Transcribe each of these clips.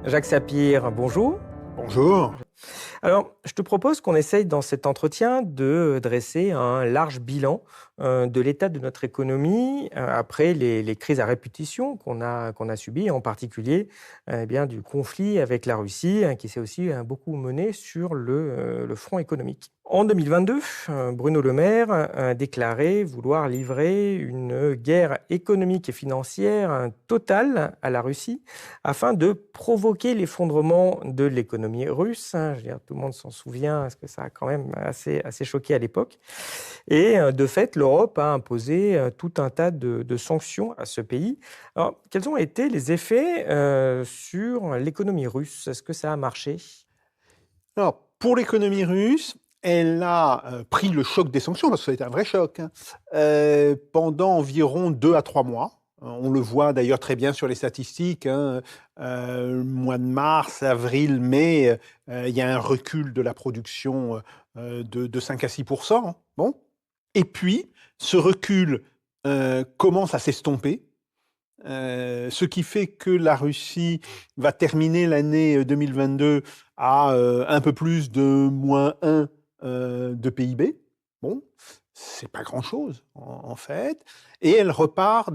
Jacques Sapir, bonjour. Bonjour. Alors, je te propose qu'on essaye dans cet entretien de dresser un large bilan de l'état de notre économie après les crises à répétition qu'on a subies, en particulier bien, du conflit avec la Russie, qui s'est aussi beaucoup mené sur le front économique. En 2022, Bruno Le Maire a déclaré vouloir livrer une guerre économique et financière totale à la Russie afin de provoquer l'effondrement de l'économie russe. Je veux dire, tout le monde s'en souvient, parce que ça a quand même assez choqué à l'époque. Et de fait, l'Europe a imposé tout un tas de sanctions à ce pays. Alors, quels ont été les effets sur l'économie russe? Est-ce que ça a marché? Alors, pour l'économie russe, elle a pris le choc des sanctions, parce que ça a été un vrai choc, pendant environ 2 à 3 mois. On le voit d'ailleurs très bien sur les statistiques. Mois de mars, avril, mai, il y a un recul de la production de 5 à 6%. Bon. Et puis, ce recul commence à s'estomper. Ce qui fait que la Russie va terminer l'année 2022 à un peu plus de -1 de PIB. Bon, c'est pas grand-chose en fait. Et elle repart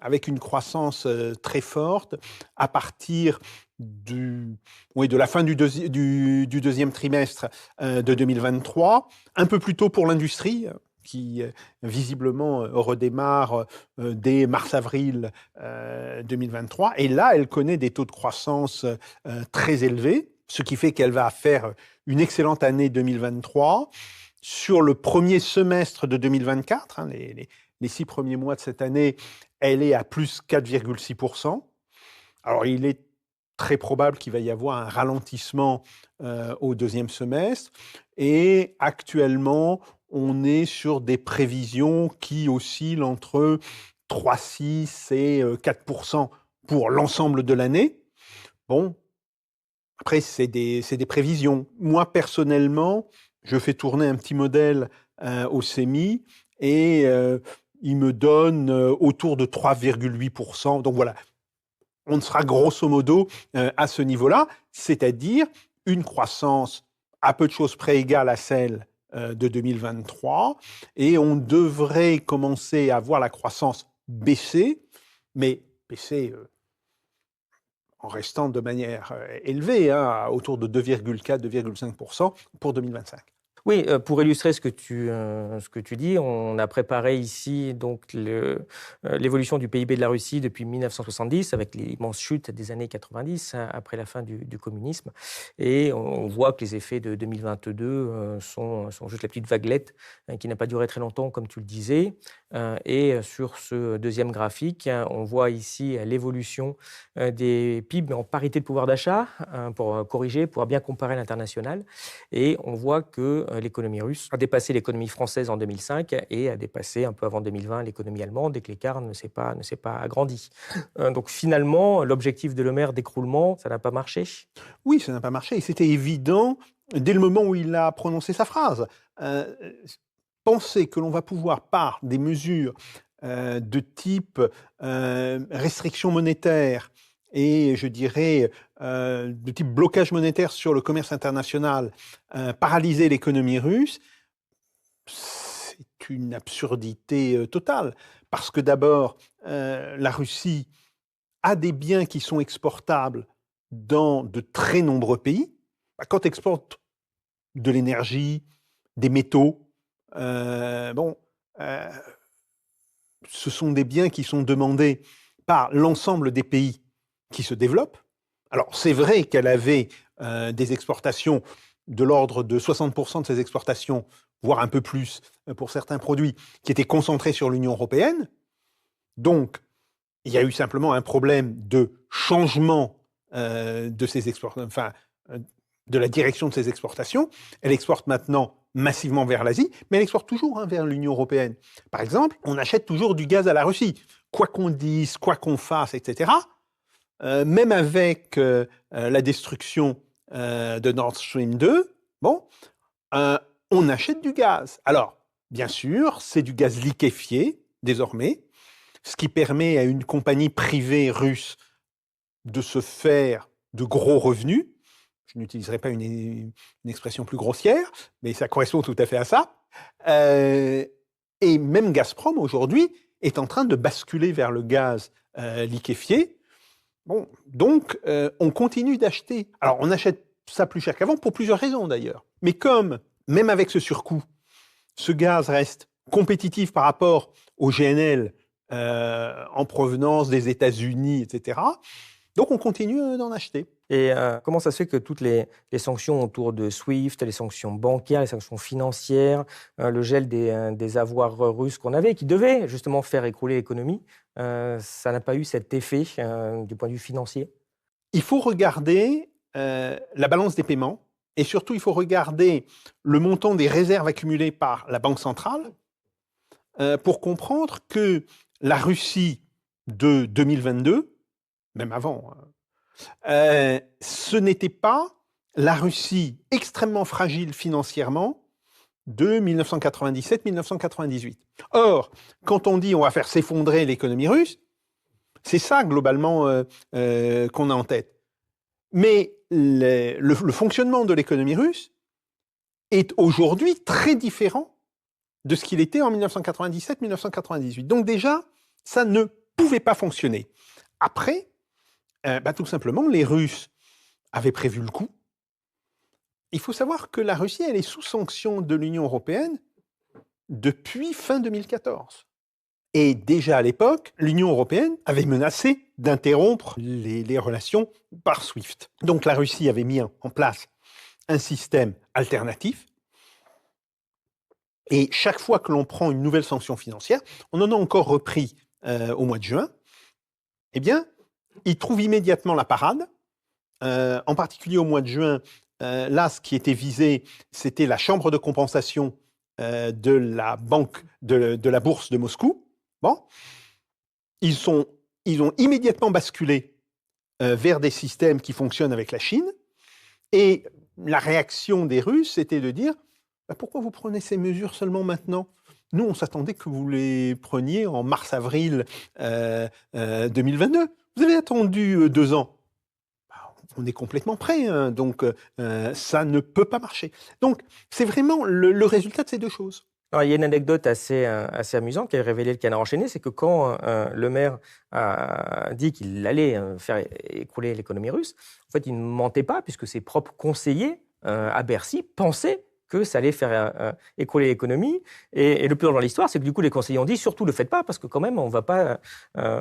avec une croissance très forte à partir de la fin du deuxième trimestre de 2023, un peu plus tôt pour l'industrie, qui visiblement redémarre dès mars-avril 2023. Et là, elle connaît des taux de croissance très élevés, ce qui fait qu'elle va faire une excellente année 2023. Sur le premier semestre de 2024, les 6 premiers mois de cette année, elle est à plus 4,6%. Alors, il est très probable qu'il va y avoir un ralentissement au deuxième semestre. Et actuellement, on est sur des prévisions qui oscillent entre 3,6 et 4% pour l'ensemble de l'année. Bon, après, c'est des prévisions. Moi, personnellement, je fais tourner un petit modèle au CEMI et il me donne autour de 3,8%. Donc voilà, on sera grosso modo à ce niveau-là, c'est-à-dire une croissance à peu de choses près égale à celle de 2023, et on devrait commencer à voir la croissance baisser, mais baisser en restant de manière élevée, autour de 2,4-2,5% pour 2025. Oui, pour illustrer ce que tu dis, on a préparé ici donc l'évolution du PIB de la Russie depuis 1970 avec l'immense chute des années 90 après la fin du communisme. Et on voit que les effets de 2022 sont juste la petite vaguelette qui n'a pas duré très longtemps, comme tu le disais. Et sur ce deuxième graphique, on voit ici l'évolution des PIB en parité de pouvoir d'achat pour corriger, pour bien comparer l'international. Et on voit que l'économie russe a dépassé l'économie française en 2005 et a dépassé un peu avant 2020 l'économie allemande et que l'écart ne s'est pas agrandi. Donc finalement, l'objectif de Le Maire d'écroulement, ça n'a pas marché. Oui, ça n'a pas marché. Et c'était évident dès le moment où il a prononcé sa phrase. Penser que l'on va pouvoir, par des mesures de type restriction monétaire et, je dirais, de type blocage monétaire sur le commerce international, paralyser l'économie russe, c'est une absurdité totale. Parce que d'abord, la Russie a des biens qui sont exportables dans de très nombreux pays. Quand tu exportes de l'énergie, des métaux, bon, ce sont des biens qui sont demandés par l'ensemble des pays qui se développent. Alors, c'est vrai qu'elle avait des exportations de l'ordre de 60% de ses exportations, voire un peu plus pour certains produits, qui étaient concentrés sur l'Union européenne. Donc, il y a eu simplement un problème de changement de ces exportations, de la direction de ses exportations. Elle exporte maintenant massivement vers l'Asie, mais elle exporte toujours vers l'Union européenne. Par exemple, on achète toujours du gaz à la Russie. Quoi qu'on dise, quoi qu'on fasse, etc., même avec la destruction de Nord Stream 2, bon, on achète du gaz. Alors, bien sûr, c'est du gaz liquéfié, désormais, ce qui permet à une compagnie privée russe de se faire de gros revenus. Je n'utiliserai pas une expression plus grossière, mais ça correspond tout à fait à ça. Et même Gazprom, aujourd'hui, est en train de basculer vers le gaz liquéfié. Bon, donc, on continue d'acheter. Alors, on achète ça plus cher qu'avant, pour plusieurs raisons d'ailleurs. Mais comme, même avec ce surcoût, ce gaz reste compétitif par rapport au GNL en provenance des États-Unis, etc., donc on continue d'en acheter. Et comment ça se fait que toutes les sanctions autour de SWIFT, les sanctions bancaires, les sanctions financières, le gel des avoirs russes qu'on avait, qui devaient justement faire écrouler l'économie, ça n'a pas eu cet effet du point de vue financier? Il faut regarder la balance des paiements et surtout il faut regarder le montant des réserves accumulées par la Banque centrale pour comprendre que la Russie de 2022, même avant, ce n'était pas la Russie extrêmement fragile financièrement de 1997-1998. Or, quand on dit on va faire s'effondrer l'économie russe, c'est ça globalement qu'on a en tête. Mais le fonctionnement de l'économie russe est aujourd'hui très différent de ce qu'il était en 1997-1998. Donc déjà, ça ne pouvait pas fonctionner. Après, tout simplement, les Russes avaient prévu le coup. Il faut savoir que la Russie, elle est sous sanction de l'Union européenne depuis fin 2014. Et déjà à l'époque, l'Union européenne avait menacé d'interrompre les relations par SWIFT. Donc la Russie avait mis en place un système alternatif. Et chaque fois que l'on prend une nouvelle sanction financière, on en a encore repris au mois de juin, eh bien, ils trouvent immédiatement la parade. En particulier au mois de juin, là, ce qui était visé, c'était la chambre de compensation de la banque de la bourse de Moscou. Bon, ils ont immédiatement basculé vers des systèmes qui fonctionnent avec la Chine. Et la réaction des Russes, c'était de dire pourquoi vous prenez ces mesures seulement maintenant? Nous, on s'attendait que vous les preniez en mars-avril 2022. Vous avez attendu 2 ans. On est complètement prêt, hein, donc ça ne peut pas marcher. Donc, c'est vraiment le résultat de ces deux choses. Alors, il y a une anecdote assez amusante qui a révélé le canard enchaîné, c'est que quand le maire a dit qu'il allait faire écrouler l'économie russe, en fait, il ne mentait pas puisque ses propres conseillers à Bercy pensaient que ça allait faire écrouler l'économie. Et le plus drôle dans l'histoire, c'est que du coup, les conseillers ont dit surtout ne le faites pas parce que quand même, on va pas,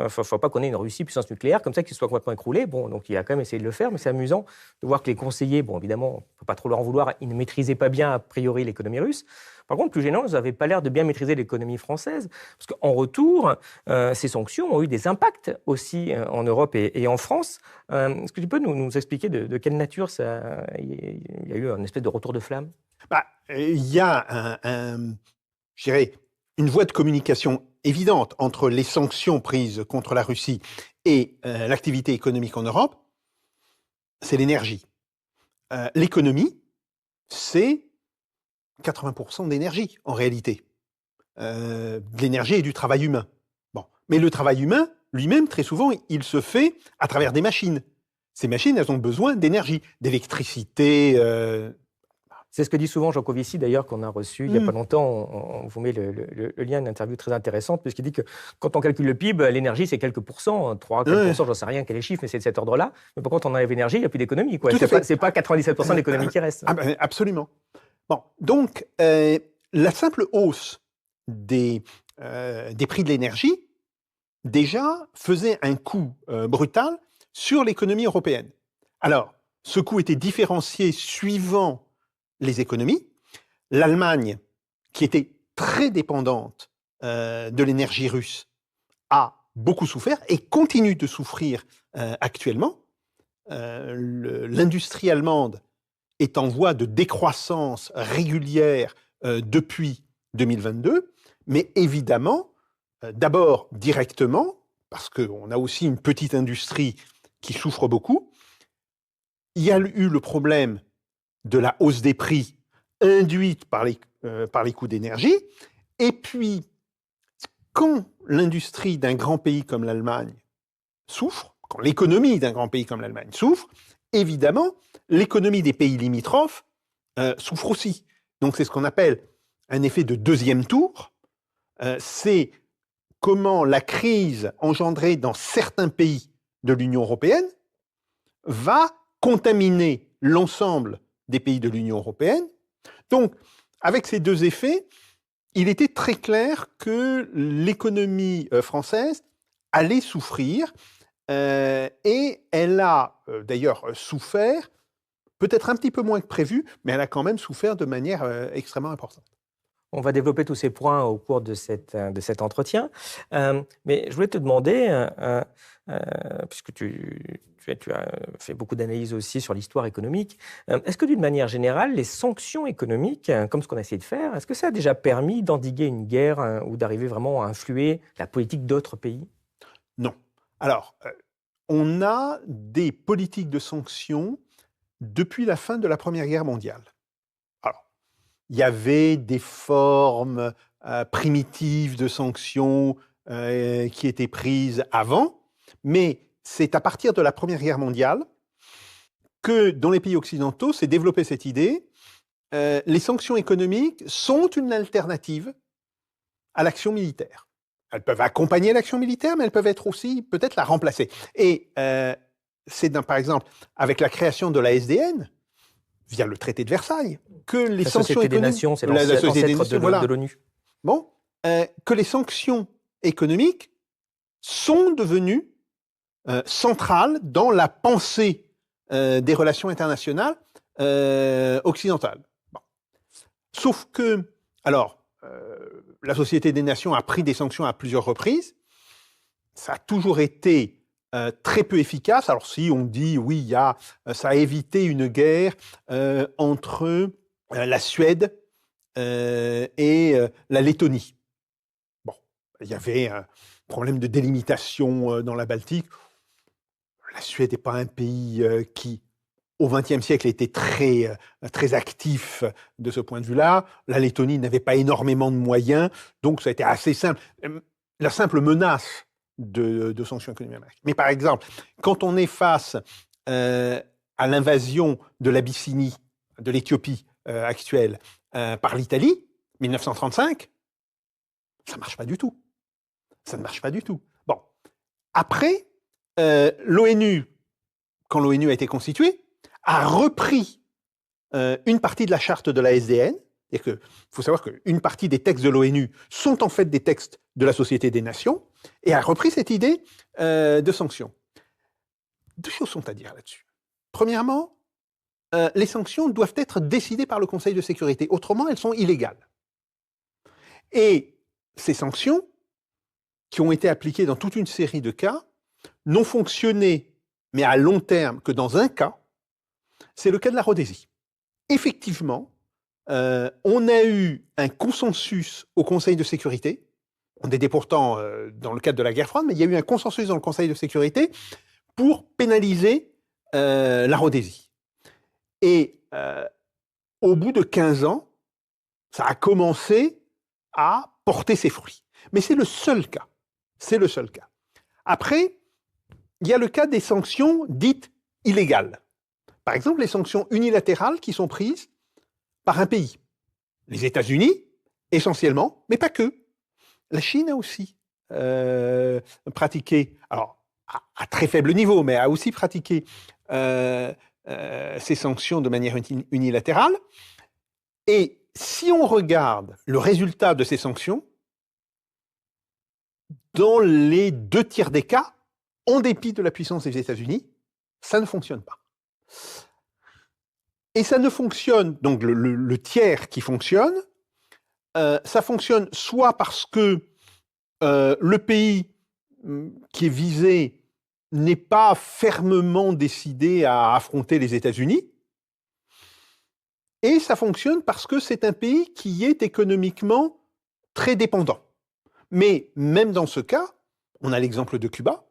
faut pas qu'on ait une Russie puissance nucléaire comme ça qui soit complètement écroulée. Bon, donc il a quand même essayé de le faire, mais c'est amusant de voir que les conseillers, bon, évidemment, on ne peut pas trop leur en vouloir, ils ne maîtrisaient pas bien a priori l'économie russe. Par contre, plus gênant, ils n'avaient pas l'air de bien maîtriser l'économie française, parce qu'en retour, ces sanctions ont eu des impacts aussi en Europe et en France. Est-ce que tu peux nous expliquer de quelle nature il y a eu une espèce de retour de flamme? Il y a je dirais, une voie de communication évidente entre les sanctions prises contre la Russie et l'activité économique en Europe, c'est l'énergie. L'économie, c'est 80% d'énergie, en réalité. De l'énergie et du travail humain. Bon. Mais le travail humain, lui-même, très souvent, il se fait à travers des machines. Ces machines, elles ont besoin d'énergie, d'électricité. C'est ce que dit souvent Jean Covici, d'ailleurs, qu'on a reçu il n'y a pas longtemps. On vous met le lien d'une interview très intéressante, puisqu'il dit que quand on calcule le PIB, l'énergie, c'est quelques pourcents, 3, 4%, j'en sais rien quel est le chiffre, mais c'est de cet ordre-là. Mais par contre, on enlève l'énergie, il n'y a plus d'économie. C'est pas 97% de l'économie qui reste. Absolument. Bon, donc, la simple hausse des prix de l'énergie, déjà, faisait un coût brutal sur l'économie européenne. Alors, ce coût était différencié suivant les économies. L'Allemagne, qui était très dépendante de l'énergie russe, a beaucoup souffert et continue de souffrir actuellement. L'industrie allemande est en voie de décroissance régulière depuis 2022, mais évidemment, d'abord directement, parce qu'on a aussi une petite industrie qui souffre beaucoup, il y a eu le problème de la hausse des prix induite par les coûts d'énergie, et puis, quand l'industrie d'un grand pays comme l'Allemagne souffre, quand l'économie d'un grand pays comme l'Allemagne souffre, évidemment, l'économie des pays limitrophes souffre aussi. Donc c'est ce qu'on appelle un effet de deuxième tour. C'est comment la crise engendrée dans certains pays de l'Union européenne va contaminer l'ensemble des pays de l'Union européenne. Donc, avec ces deux effets, il était très clair que l'économie française allait souffrir, et elle a d'ailleurs souffert, peut-être un petit peu moins que prévu, mais elle a quand même souffert de manière extrêmement importante. On va développer tous ces points au cours de cet entretien. Mais je voulais te demander, puisque tu as fait beaucoup d'analyses aussi sur l'histoire économique, est-ce que d'une manière générale, les sanctions économiques, comme ce qu'on a essayé de faire, est-ce que ça a déjà permis d'endiguer une guerre ou d'arriver vraiment à influer la politique d'autres pays? Non. Alors, on a des politiques de sanctions depuis la fin de la Première Guerre mondiale. Alors, il y avait des formes primitives de sanctions qui étaient prises avant, mais c'est à partir de la Première Guerre mondiale que, dans les pays occidentaux, s'est développée cette idée. Les sanctions économiques sont une alternative à l'action militaire. Elles peuvent accompagner l'action militaire, mais elles peuvent être aussi peut-être la remplacer. Et c'est par exemple avec la création de la SDN, via le traité de Versailles, que les sanctions économiques... La Société des Nations, c'est l'ancêtre de l'ONU. Bon, que les sanctions économiques sont devenues centrales dans la pensée des relations internationales occidentales. Bon. Sauf que, alors, la Société des Nations a pris des sanctions à plusieurs reprises. Ça a toujours été très peu efficace. Alors si on dit, oui, ça a évité une guerre entre la Suède et la Lettonie. Bon, il y avait un problème de délimitation dans la Baltique. La Suède n'est pas un pays qui, au XXe siècle, était très, très actif de ce point de vue-là. La Lettonie n'avait pas énormément de moyens, donc ça a été assez simple. La simple menace de sanctions économiques. Mais par exemple, quand on est face à l'invasion de l'Abyssinie, de l'Éthiopie actuelle, par l'Italie, 1935, ça ne marche pas du tout. Ça ne marche pas du tout. Bon. Après, l'ONU, quand l'ONU a été constituée, a repris une partie de la charte de la SDN. Il faut savoir qu'une partie des textes de l'ONU sont en fait des textes de la Société des Nations, et a repris cette idée de sanctions. Deux choses sont à dire là-dessus. Premièrement, les sanctions doivent être décidées par le Conseil de sécurité, autrement elles sont illégales. Et ces sanctions, qui ont été appliquées dans toute une série de cas, n'ont fonctionné, mais à long terme, que dans un cas, c'est le cas de la Rhodésie. Effectivement, on a eu un consensus au Conseil de sécurité. On était pourtant dans le cadre de la guerre froide, mais il y a eu un consensus dans le Conseil de sécurité pour pénaliser la Rhodésie. Et au bout de 15 ans, ça a commencé à porter ses fruits. Mais c'est le seul cas. C'est le seul cas. Après, il y a le cas des sanctions dites illégales. Par exemple, les sanctions unilatérales qui sont prises par un pays. Les États-Unis, essentiellement, mais pas que. La Chine a aussi pratiqué, alors à très faible niveau, mais a aussi pratiqué ces sanctions de manière unilatérale. Et si on regarde le résultat de ces sanctions, dans les 2/3 des cas, en dépit de la puissance des États-Unis, ça ne fonctionne pas. Et ça ne fonctionne, donc le tiers qui fonctionne, ça fonctionne soit parce que le pays qui est visé n'est pas fermement décidé à affronter les États-Unis, et ça fonctionne parce que c'est un pays qui est économiquement très dépendant. Mais même dans ce cas, on a l'exemple de Cuba,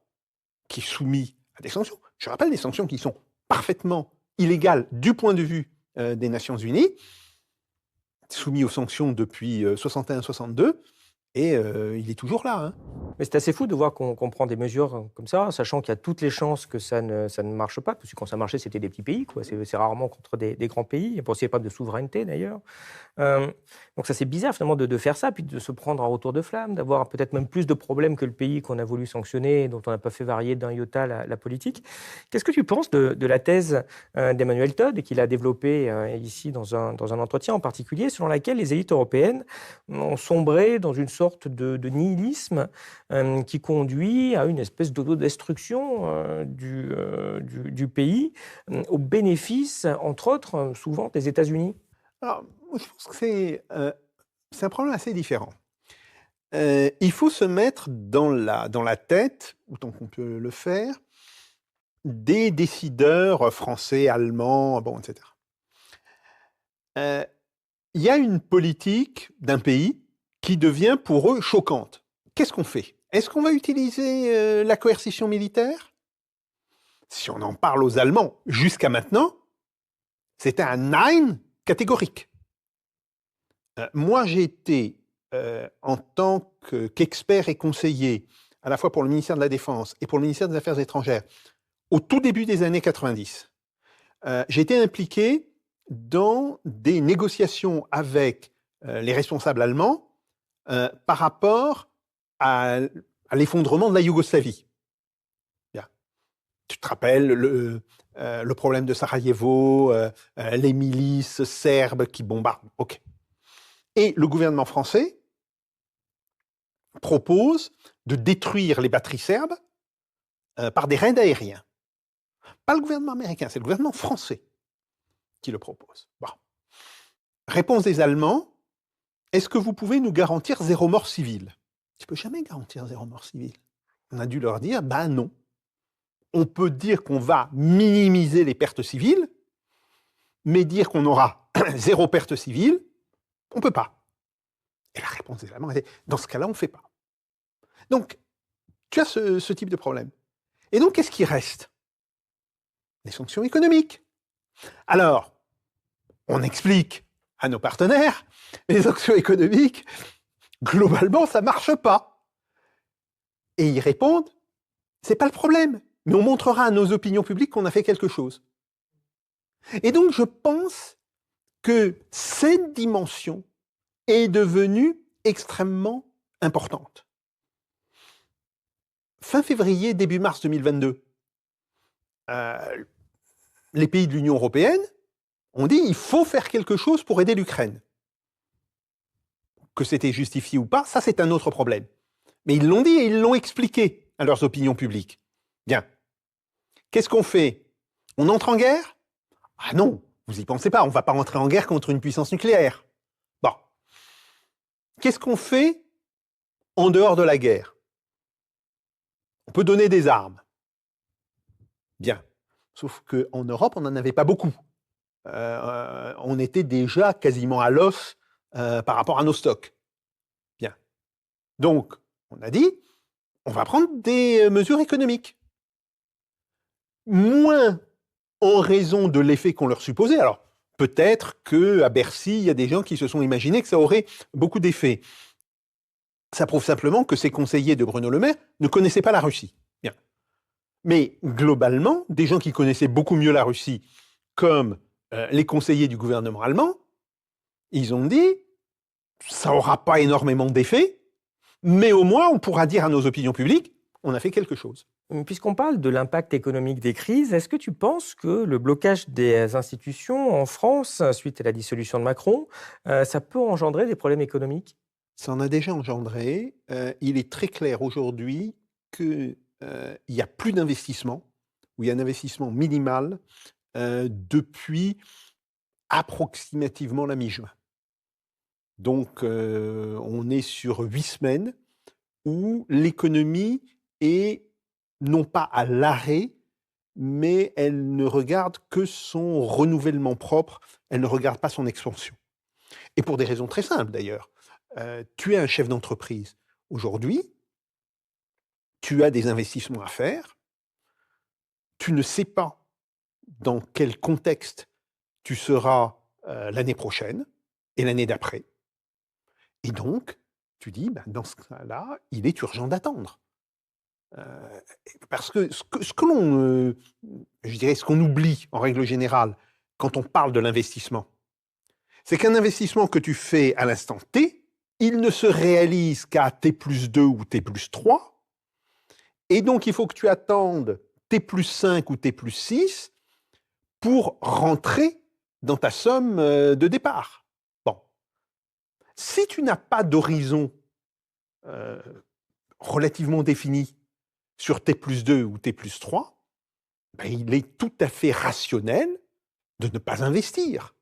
qui est soumis à des sanctions. Je rappelle des sanctions qui sont parfaitement illégales du point de vue des Nations Unies, soumis aux sanctions depuis 61-62, Et il est toujours là, hein. Mais c'est assez fou de voir qu'on prend des mesures comme ça, sachant qu'il y a toutes les chances que ça ne marche pas, parce que quand ça marchait, c'était des petits pays, quoi. C'est rarement contre des grands pays. Bon, c'est pas de souveraineté, d'ailleurs. Euh, donc ça, c'est bizarre, finalement, de faire ça, puis de se prendre en retour de flamme, d'avoir peut-être même plus de problèmes que le pays qu'on a voulu sanctionner, et dont on n'a pas fait varier d'un iota la politique. Qu'est-ce que tu penses de la thèse d'Emmanuel Todd, qu'il a développée ici dans un entretien en particulier, selon laquelle les élites européennes ont sombré dans une sorte de nihilisme qui conduit à une espèce d'autodestruction du pays, au bénéfice, entre autres, souvent des États-Unis? Alors, moi, je pense que c'est un problème assez différent. Il faut se mettre dans la tête, autant qu'on peut le faire, des décideurs français, allemands, bon, etc. Il y a une politique d'un pays qui devient pour eux choquante. Qu'est-ce qu'on fait? Est-ce qu'on va utiliser la coercition militaire? Si on en parle aux Allemands, jusqu'à maintenant, c'était un Nein catégorique. Moi, j'ai été, en tant qu'expert et conseiller, à la fois pour le ministère de la Défense et pour le ministère des Affaires étrangères, au tout début des années 90. J'ai été impliqué dans des négociations avec les responsables allemands par rapport à l'effondrement de la Yougoslavie. Bien. Tu te rappelles le problème de Sarajevo, les milices serbes qui bombardent. OK. Et le gouvernement français propose de détruire les batteries serbes par des raids aériens. Pas le gouvernement américain, c'est le gouvernement français qui le propose. Bon. Réponse des Allemands, est-ce que vous pouvez nous garantir 0 mort civile? Tu ne peux jamais garantir 0 mort civile. On a dû leur dire, ben non. On peut dire qu'on va minimiser les pertes civiles, mais dire qu'on aura 0 perte civile, on ne peut pas. Et la réponse des Allemands était, dans ce cas-là, on ne fait pas. Donc, tu as ce type de problème. Et donc, qu'est-ce qui reste? Les sanctions économiques. Alors, on explique à nos partenaires, les sanctions économiques, globalement, ça ne marche pas. Et ils répondent, c'est pas le problème, mais on montrera à nos opinions publiques qu'on a fait quelque chose. Et donc, je pense que cette dimension est devenue extrêmement importante. Fin février, début mars 2022, les pays de l'Union européenne ont dit il faut faire quelque chose pour aider l'Ukraine. Que c'était justifié ou pas, ça c'est un autre problème. Mais ils l'ont dit et ils l'ont expliqué à leurs opinions publiques. Bien. Qu'est-ce qu'on fait? On entre en guerre? Ah non, vous y pensez pas, on ne va pas rentrer en guerre contre une puissance nucléaire. Bon. Qu'est-ce qu'on fait en dehors de la guerre? On peut donner des armes. Bien. Sauf qu'en Europe, on n'en avait pas beaucoup. On était déjà quasiment à l'os par rapport à nos stocks. Bien. Donc, on a dit, on va prendre des mesures économiques. Moins en raison de l'effet qu'on leur supposait. Alors, peut-être qu'à Bercy, il y a des gens qui se sont imaginés que ça aurait beaucoup d'effets. Ça prouve simplement que ces conseillers de Bruno Le Maire ne connaissaient pas la Russie. Bien. Mais globalement, des gens qui connaissaient beaucoup mieux la Russie, comme les conseillers du gouvernement allemand, ils ont dit, ça n'aura pas énormément d'effet, mais au moins on pourra dire à nos opinions publiques, on a fait quelque chose. Puisqu'on parle de l'impact économique des crises, est-ce que tu penses que le blocage des institutions en France, suite à la dissolution de Macron, ça peut engendrer des problèmes économiques? Ça en a déjà engendré. Il est très clair aujourd'hui qu'il n'y a plus d'investissement, ou il y a un investissement minimal depuis approximativement la mi-juin. Donc, on est sur 8 semaines où l'économie est non pas à l'arrêt, mais elle ne regarde que son renouvellement propre, elle ne regarde pas son expansion. Et pour des raisons très simples d'ailleurs. Tu es un chef d'entreprise. Aujourd'hui, tu as des investissements à faire, tu ne sais pas dans quel contexte tu seras l'année prochaine et l'année d'après. Et donc, tu dis, dans ce cas-là, il est urgent d'attendre. Parce que ce que l'on, je dirais, ce qu'on oublie en règle générale quand on parle de l'investissement, c'est qu'un investissement que tu fais à l'instant T, il ne se réalise qu'à T+2 ou T+3, et donc il faut que tu attendes T+5 ou T+6 pour rentrer dans ta somme de départ. Bon. Si tu n'as pas d'horizon relativement défini sur T+2 ou T+3, il est tout à fait rationnel de ne pas investir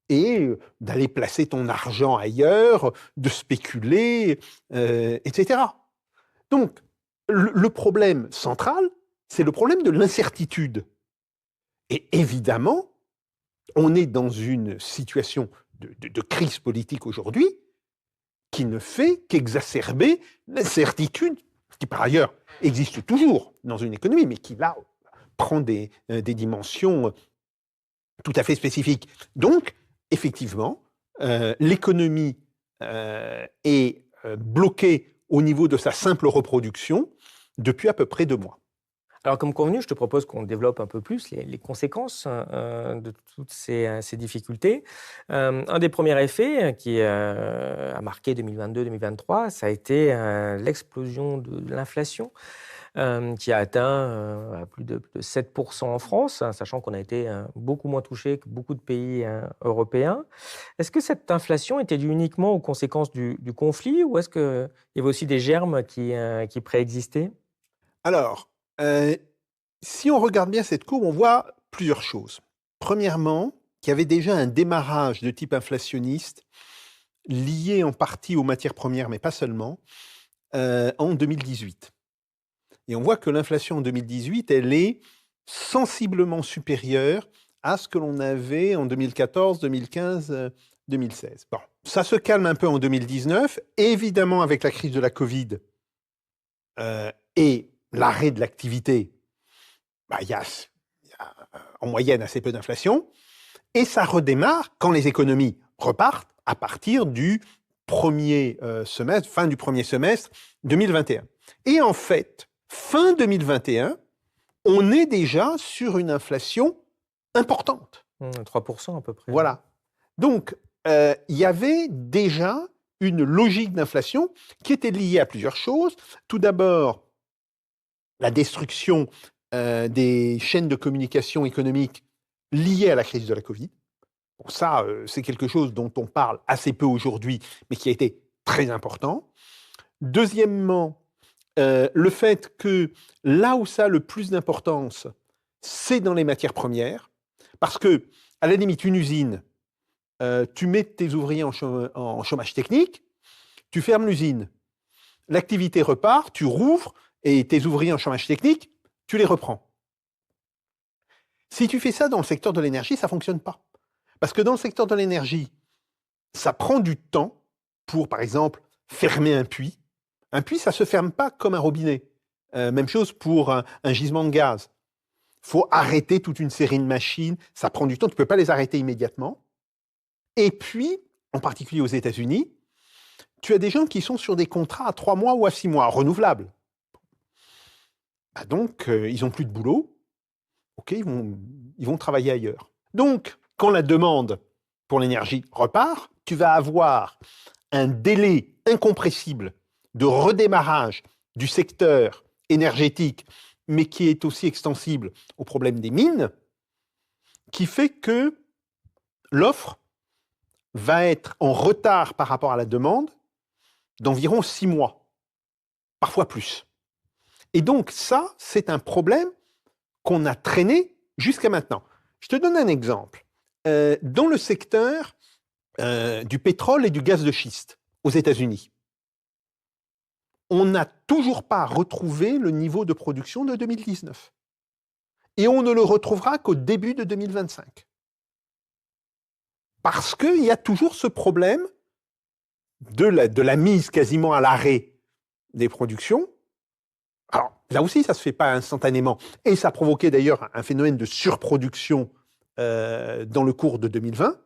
et d'aller placer ton argent ailleurs, de spéculer, etc. Donc, le problème central, c'est le problème de l'incertitude. Et évidemment, on est dans une situation de crise politique aujourd'hui qui ne fait qu'exacerber l'incertitude, qui par ailleurs existe toujours dans une économie, mais qui là prend des dimensions tout à fait spécifiques. Donc, effectivement, l'économie est bloquée au niveau de sa simple reproduction depuis à peu près 2 mois. Alors, comme convenu, je te propose qu'on développe un peu plus les conséquences de toutes ces difficultés. Un des premiers effets qui a marqué 2022-2023, ça a été l'explosion de l'inflation qui a atteint plus de 7% en France, sachant qu'on a été beaucoup moins touché que beaucoup de pays européens. Est-ce que cette inflation était due uniquement aux conséquences du conflit ou est-ce qu'il y avait aussi des germes qui préexistaient ? Alors, si on regarde bien cette courbe, on voit plusieurs choses. Premièrement, qu'il y avait déjà un démarrage de type inflationniste lié en partie aux matières premières, mais pas seulement, en 2018. Et on voit que l'inflation en 2018, elle est sensiblement supérieure à ce que l'on avait en 2014, 2015, 2016. Bon, ça se calme un peu en 2019, évidemment avec la crise de la Covid et l'arrêt de l'activité, il y a en moyenne assez peu d'inflation, et ça redémarre quand les économies repartent à partir du premier semestre, fin du premier semestre 2021. Et en fait, fin 2021, on est déjà sur une inflation importante. 3% à peu près. Voilà. Donc, il y avait déjà une logique d'inflation qui était liée à plusieurs choses. Tout d'abord, la destruction des chaînes de communication économique liées à la crise de la Covid. Bon, ça, c'est quelque chose dont on parle assez peu aujourd'hui, mais qui a été très important. Deuxièmement, le fait que là où ça a le plus d'importance, c'est dans les matières premières, parce que, à la limite, une usine, tu mets tes ouvriers en chômage technique, tu fermes l'usine, l'activité repart, tu rouvres, et tes ouvriers en chômage technique, tu les reprends. Si tu fais ça dans le secteur de l'énergie, ça ne fonctionne pas. Parce que dans le secteur de l'énergie, ça prend du temps pour, par exemple, fermer un puits. Un puits, ça ne se ferme pas comme un robinet. Même chose pour un gisement de gaz. Il faut arrêter toute une série de machines, ça prend du temps, tu ne peux pas les arrêter immédiatement. Et puis, en particulier aux États-Unis, tu as des gens qui sont sur des contrats à 3 mois ou à 6 mois, renouvelables. Donc, ils n'ont plus de boulot. OK, ils vont travailler ailleurs. Donc, quand la demande pour l'énergie repart, tu vas avoir un délai incompressible de redémarrage du secteur énergétique, mais qui est aussi extensible au problème des mines, qui fait que l'offre va être en retard par rapport à la demande d'environ 6 mois, parfois plus. Et donc ça, c'est un problème qu'on a traîné jusqu'à maintenant. Je te donne un exemple. Dans le secteur du pétrole et du gaz de schiste aux États-Unis, on n'a toujours pas retrouvé le niveau de production de 2019. Et on ne le retrouvera qu'au début de 2025. Parce qu'il y a toujours ce problème de la mise quasiment à l'arrêt des productions. Alors, là aussi, ça ne se fait pas instantanément. Et ça a provoqué d'ailleurs un phénomène de surproduction dans le cours de 2020.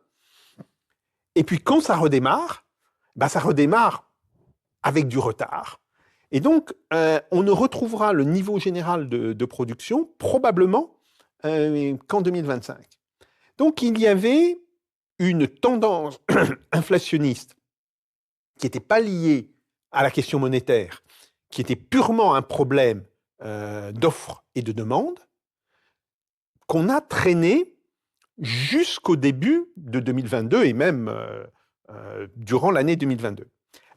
Et puis, quand ça redémarre avec du retard. Et donc, on ne retrouvera le niveau général de production probablement qu'en 2025. Donc, il y avait une tendance inflationniste qui n'était pas liée à la question monétaire, qui était purement un problème d'offre et de demande, qu'on a traîné jusqu'au début de 2022 et même durant l'année 2022.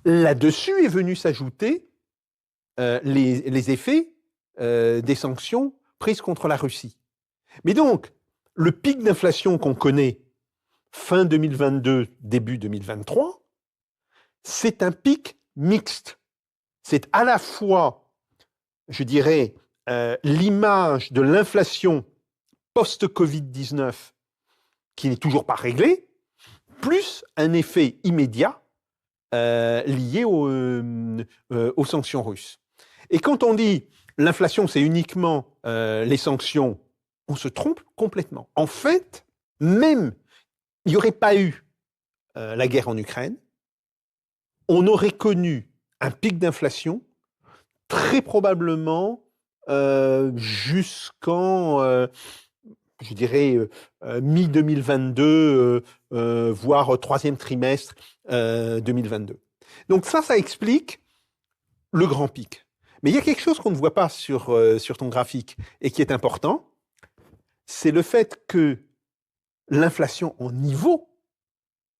Là-dessus est venu s'ajouter les effets des sanctions prises contre la Russie. Mais donc, le pic d'inflation qu'on connaît fin 2022, début 2023, c'est un pic mixte. C'est à la fois, je dirais, l'image de l'inflation post-Covid-19 qui n'est toujours pas réglée, plus un effet immédiat lié aux sanctions russes. Et quand on dit l'inflation, c'est uniquement les sanctions, on se trompe complètement. En fait, même il n'y aurait pas eu la guerre en Ukraine, on aurait connu un pic d'inflation très probablement jusqu'en, je dirais, mi-2022, voire troisième trimestre 2022. Donc ça explique le grand pic. Mais il y a quelque chose qu'on ne voit pas sur ton graphique et qui est important, c'est le fait que l'inflation en niveau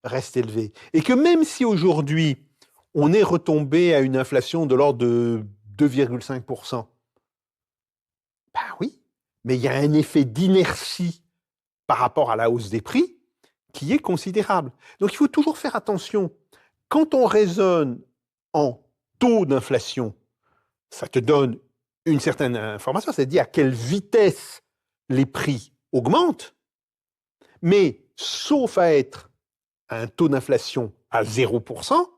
reste élevée. Et que même si aujourd'hui, on est retombé à une inflation de l'ordre de 2,5%, ben oui, mais il y a un effet d'inertie par rapport à la hausse des prix qui est considérable. Donc il faut toujours faire attention. Quand on raisonne en taux d'inflation, ça te donne une certaine information, c'est-à-dire à quelle vitesse les prix augmentent, mais sauf à être à un taux d'inflation à 0%,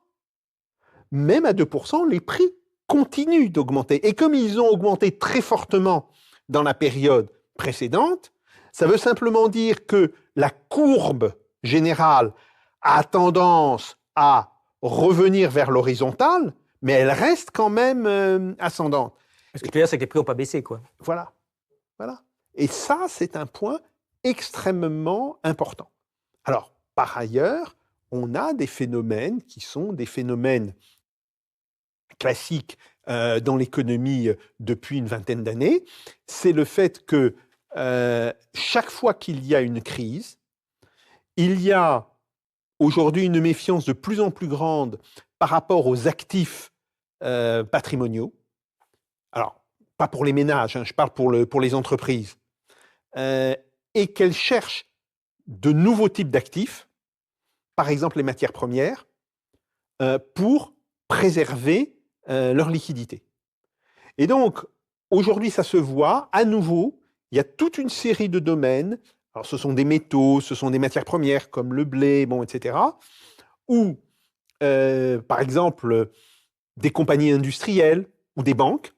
même à 2%, les prix continuent d'augmenter. Et comme ils ont augmenté très fortement dans la période précédente, ça veut simplement dire que la courbe générale a tendance à revenir vers l'horizontale, mais elle reste quand même ascendante. Ce que tu veux dire, c'est que les prix n'ont pas baissé, quoi. Voilà. Et ça, c'est un point extrêmement important. Alors, par ailleurs, on a des phénomènes qui sont des phénomènes classiques dans l'économie depuis une vingtaine d'années. C'est le fait que chaque fois qu'il y a une crise, il y a aujourd'hui une méfiance de plus en plus grande par rapport aux actifs patrimoniaux. Alors, pas pour les ménages, je parle pour les entreprises. Et qu'elles cherchent de nouveaux types d'actifs, par exemple les matières premières, pour préserver leur liquidité. Et donc, aujourd'hui, ça se voit, à nouveau, il y a toute une série de domaines, alors ce sont des métaux, ce sont des matières premières comme le blé, etc., où, par exemple, des compagnies industrielles ou des banques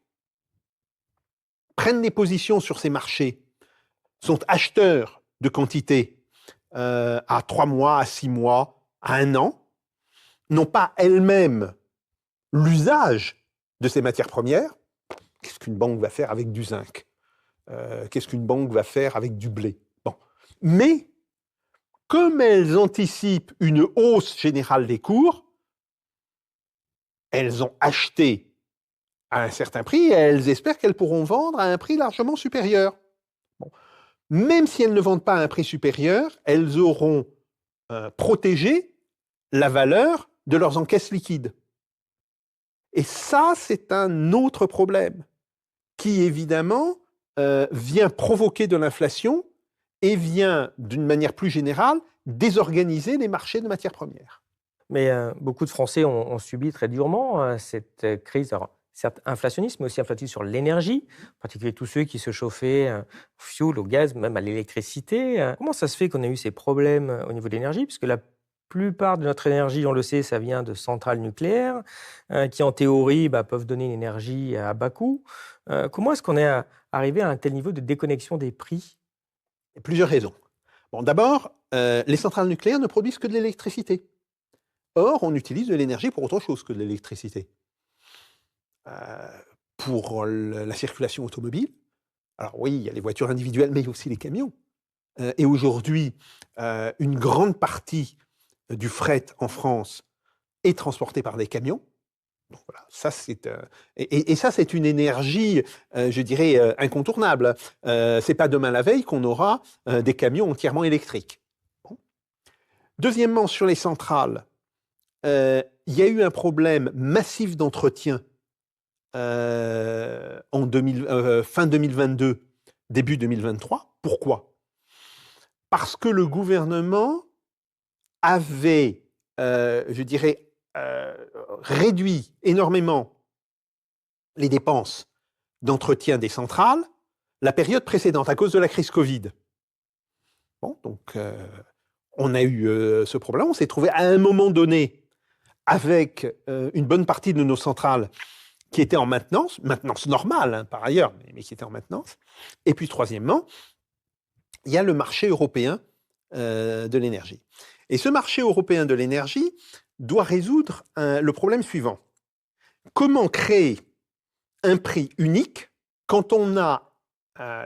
prennent des positions sur ces marchés, sont acheteurs de quantités à 3 mois, à 6 mois, à 1 an, n'ont pas elles-mêmes l'usage de ces matières premières. Qu'est-ce qu'une banque va faire avec du zinc? Qu'est-ce qu'une banque va faire avec du blé? Bon. Mais, comme elles anticipent une hausse générale des cours, elles ont acheté à un certain prix et elles espèrent qu'elles pourront vendre à un prix largement supérieur. Bon. Même si elles ne vendent pas à un prix supérieur, elles auront protégé la valeur de leurs encaisses liquides. Et ça, c'est un autre problème qui, évidemment, vient provoquer de l'inflation et vient, d'une manière plus générale, désorganiser les marchés de matières premières. Mais beaucoup de Français ont subi très durement cette crise, alors, certes inflationniste, mais aussi inflationniste sur l'énergie, en particulier tous ceux qui se chauffaient au fioul, au gaz, même à l'électricité. Comment ça se fait qu'on a eu ces problèmes au niveau de l'énergie? Puisque la plupart de notre énergie, on le sait, ça vient de centrales nucléaires qui, en théorie, peuvent donner une énergie à bas coût. Comment est-ce qu'on est arrivé à un tel niveau de déconnexion des prix? Il y a plusieurs raisons. Bon, d'abord, les centrales nucléaires ne produisent que de l'électricité. Or, on utilise de l'énergie pour autre chose que de l'électricité. pour la circulation automobile. Alors oui, il y a les voitures individuelles, mais il y a aussi les camions. Et aujourd'hui, une grande partie du fret en France est transportée par des camions. Donc voilà, ça et ça c'est une énergie, je dirais, incontournable. C'est pas demain la veille qu'on aura des camions entièrement électriques. Bon. Deuxièmement, sur les centrales, il y a eu un problème massif d'entretien fin 2022, début 2023. Pourquoi? Parce que le gouvernement avait, je dirais, réduit énormément les dépenses d'entretien des centrales la période précédente à cause de la crise Covid. Bon, donc on a eu ce problème. On s'est trouvé à un moment donné avec une bonne partie de nos centrales qui étaient en maintenance normale hein, par ailleurs, mais qui étaient en maintenance. Et puis troisièmement, il y a le marché européen de l'énergie. Et ce marché européen de l'énergie doit résoudre le problème suivant. Comment créer un prix unique quand on a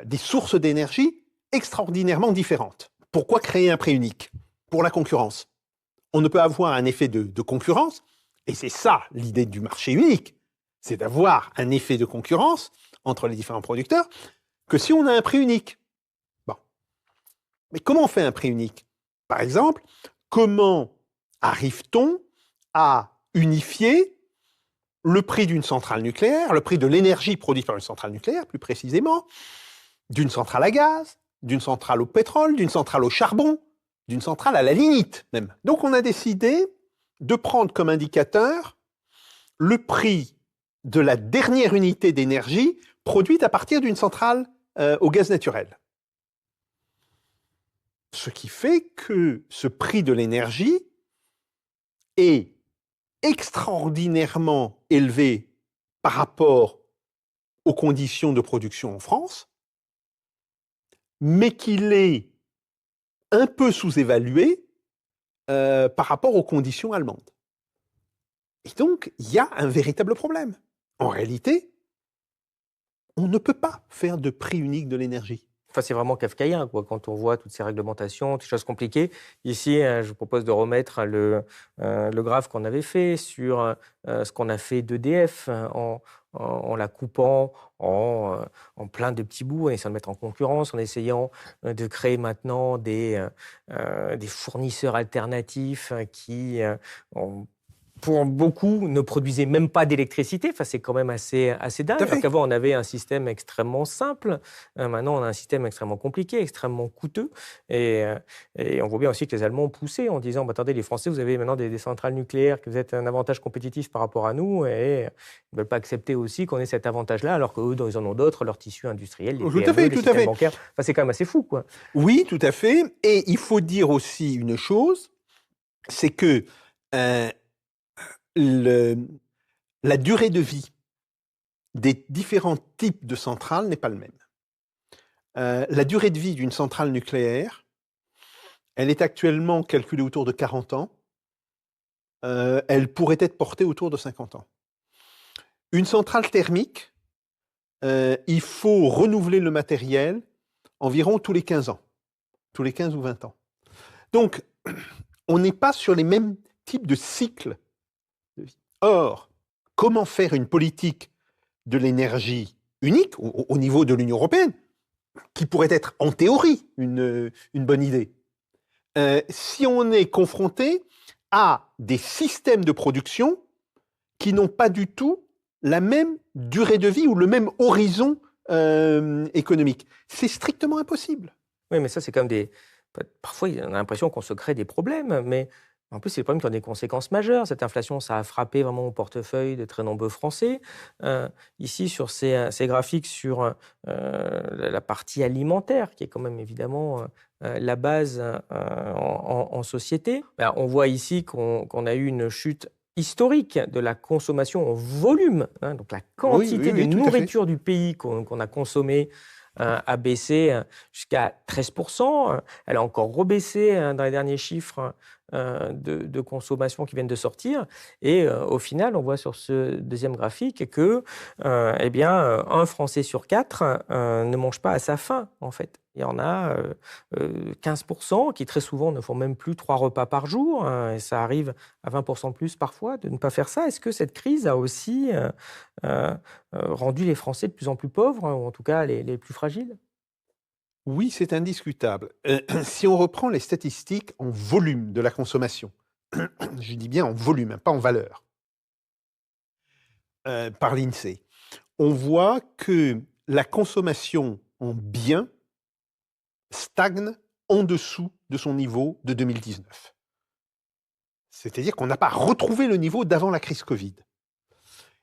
des sources d'énergie extraordinairement différentes? Pourquoi créer un prix unique? Pour la concurrence. On ne peut avoir un effet de concurrence, et c'est ça l'idée du marché unique, c'est d'avoir un effet de concurrence entre les différents producteurs, que si on a un prix unique. Bon. Mais comment on fait un prix unique? Par exemple, comment arrive-t-on à unifier le prix d'une centrale nucléaire, le prix de l'énergie produite par une centrale nucléaire, plus précisément, d'une centrale à gaz, d'une centrale au pétrole, d'une centrale au charbon, d'une centrale à la lignite même. Donc on a décidé de prendre comme indicateur le prix de la dernière unité d'énergie produite à partir d'une centrale au gaz naturel. Ce qui fait que ce prix de l'énergie est extraordinairement élevé par rapport aux conditions de production en France, mais qu'il est un peu sous-évalué par rapport aux conditions allemandes. Et donc, il y a un véritable problème. En réalité, on ne peut pas faire de prix unique de l'énergie. Enfin, c'est vraiment kafkaïen, quoi, quand on voit toutes ces réglementations, toutes ces choses compliquées. Ici, je vous propose de remettre le graphe qu'on avait fait sur ce qu'on a fait d'EDF en la coupant en plein de petits bouts, en essayant de mettre en concurrence, en essayant de créer maintenant des fournisseurs alternatifs qui pour beaucoup, ne produisaient même pas d'électricité. Enfin, c'est quand même assez dingue. Alors qu'avant, on avait un système extrêmement simple. Maintenant, on a un système extrêmement compliqué, extrêmement coûteux. Et on voit bien aussi que les Allemands ont poussé en disant, attendez, les Français, vous avez maintenant des centrales nucléaires, que vous êtes un avantage compétitif par rapport à nous. Et ils ne veulent pas accepter aussi qu'on ait cet avantage-là, alors qu'eux, ils en ont d'autres, leur tissu industriel, les PME, les systèmes bancaires. Enfin, c'est quand même assez fou, quoi. Oui, tout à fait. Et il faut dire aussi une chose, c'est que la durée de vie des différents types de centrales n'est pas le même. La durée de vie d'une centrale nucléaire, elle est actuellement calculée autour de 40 ans. Elle pourrait être portée autour de 50 ans. Une centrale thermique, il faut renouveler le matériel environ tous les 15 ans, tous les 15 ou 20 ans. Donc, on n'est pas sur les mêmes types de cycles de vie. Or, comment faire une politique de l'énergie unique au niveau de l'Union européenne, qui pourrait être en théorie une bonne idée, si on est confronté à des systèmes de production qui n'ont pas du tout la même durée de vie ou le même horizon économique. C'est strictement impossible. Oui, mais ça, c'est comme parfois, on a l'impression qu'on se crée des problèmes, mais en plus, c'est des problèmes qui ont des conséquences majeures. Cette inflation, ça a frappé vraiment au portefeuille de très nombreux Français. Ici, sur ces graphiques, sur la partie alimentaire, qui est quand même évidemment la base en société, on voit ici qu'on a eu une chute historique de la consommation en volume, donc la quantité de nourriture du pays qu'on a consommée a baissé jusqu'à 13%. Elle a encore rebaissé dans les derniers chiffres de consommation qui viennent de sortir. Et au final, on voit sur ce deuxième graphique que eh bien, un Français sur quatre ne mange pas à sa faim, en fait. Il y en a 15% qui très souvent ne font même plus 3 repas par jour, et ça arrive à 20% plus parfois de ne pas faire ça. Est-ce que cette crise a aussi rendu les Français de plus en plus pauvres, ou en tout cas les plus fragiles? Oui, c'est indiscutable. Si on reprend les statistiques en volume de la consommation, je dis bien en volume, hein, pas en valeur, par l'INSEE, on voit que la consommation en biens stagne en dessous de son niveau de 2019. C'est-à-dire qu'on n'a pas retrouvé le niveau d'avant la crise Covid.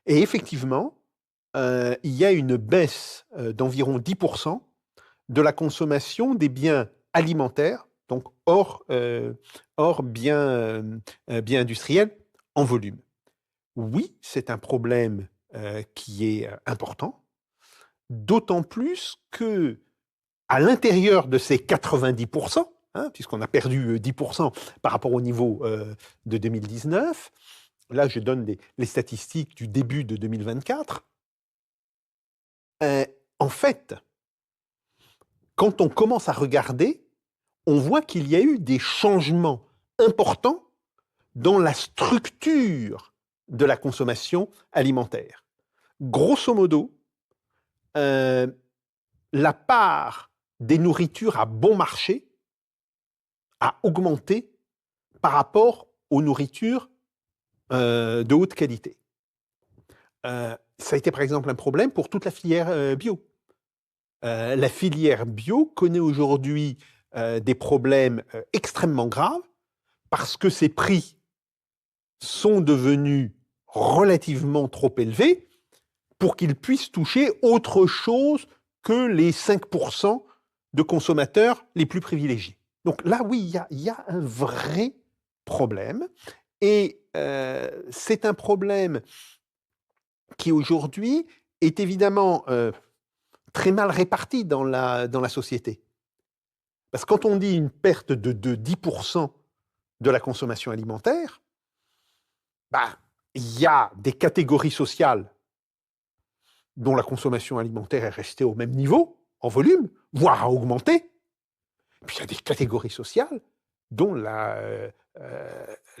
Et effectivement, il y a une baisse d'environ 10% de la consommation des biens alimentaires, donc hors biens industriels, en volume. Oui, c'est un problème qui est important, d'autant plus que à l'intérieur de ces 90%, puisqu'on a perdu 10% par rapport au niveau de 2019, là je donne les statistiques du début de 2024, en fait, quand on commence à regarder, on voit qu'il y a eu des changements importants dans la structure de la consommation alimentaire. Grosso modo, la part des nourritures à bon marché a augmenté par rapport aux nourritures de haute qualité. Ça a été par exemple un problème pour toute la filière bio. La filière bio connaît aujourd'hui des problèmes extrêmement graves parce que ses prix sont devenus relativement trop élevés pour qu'ils puissent toucher autre chose que les 5% de consommateurs les plus privilégiés. Donc là, oui, il y a un vrai problème. Et c'est un problème qui aujourd'hui est évidemment très mal réparti dans la société. Parce que quand on dit une perte de 10% de la consommation alimentaire, bah, il y a des catégories sociales dont la consommation alimentaire est restée au même niveau, en volume, voire a augmenté. Puis il y a des catégories sociales dont la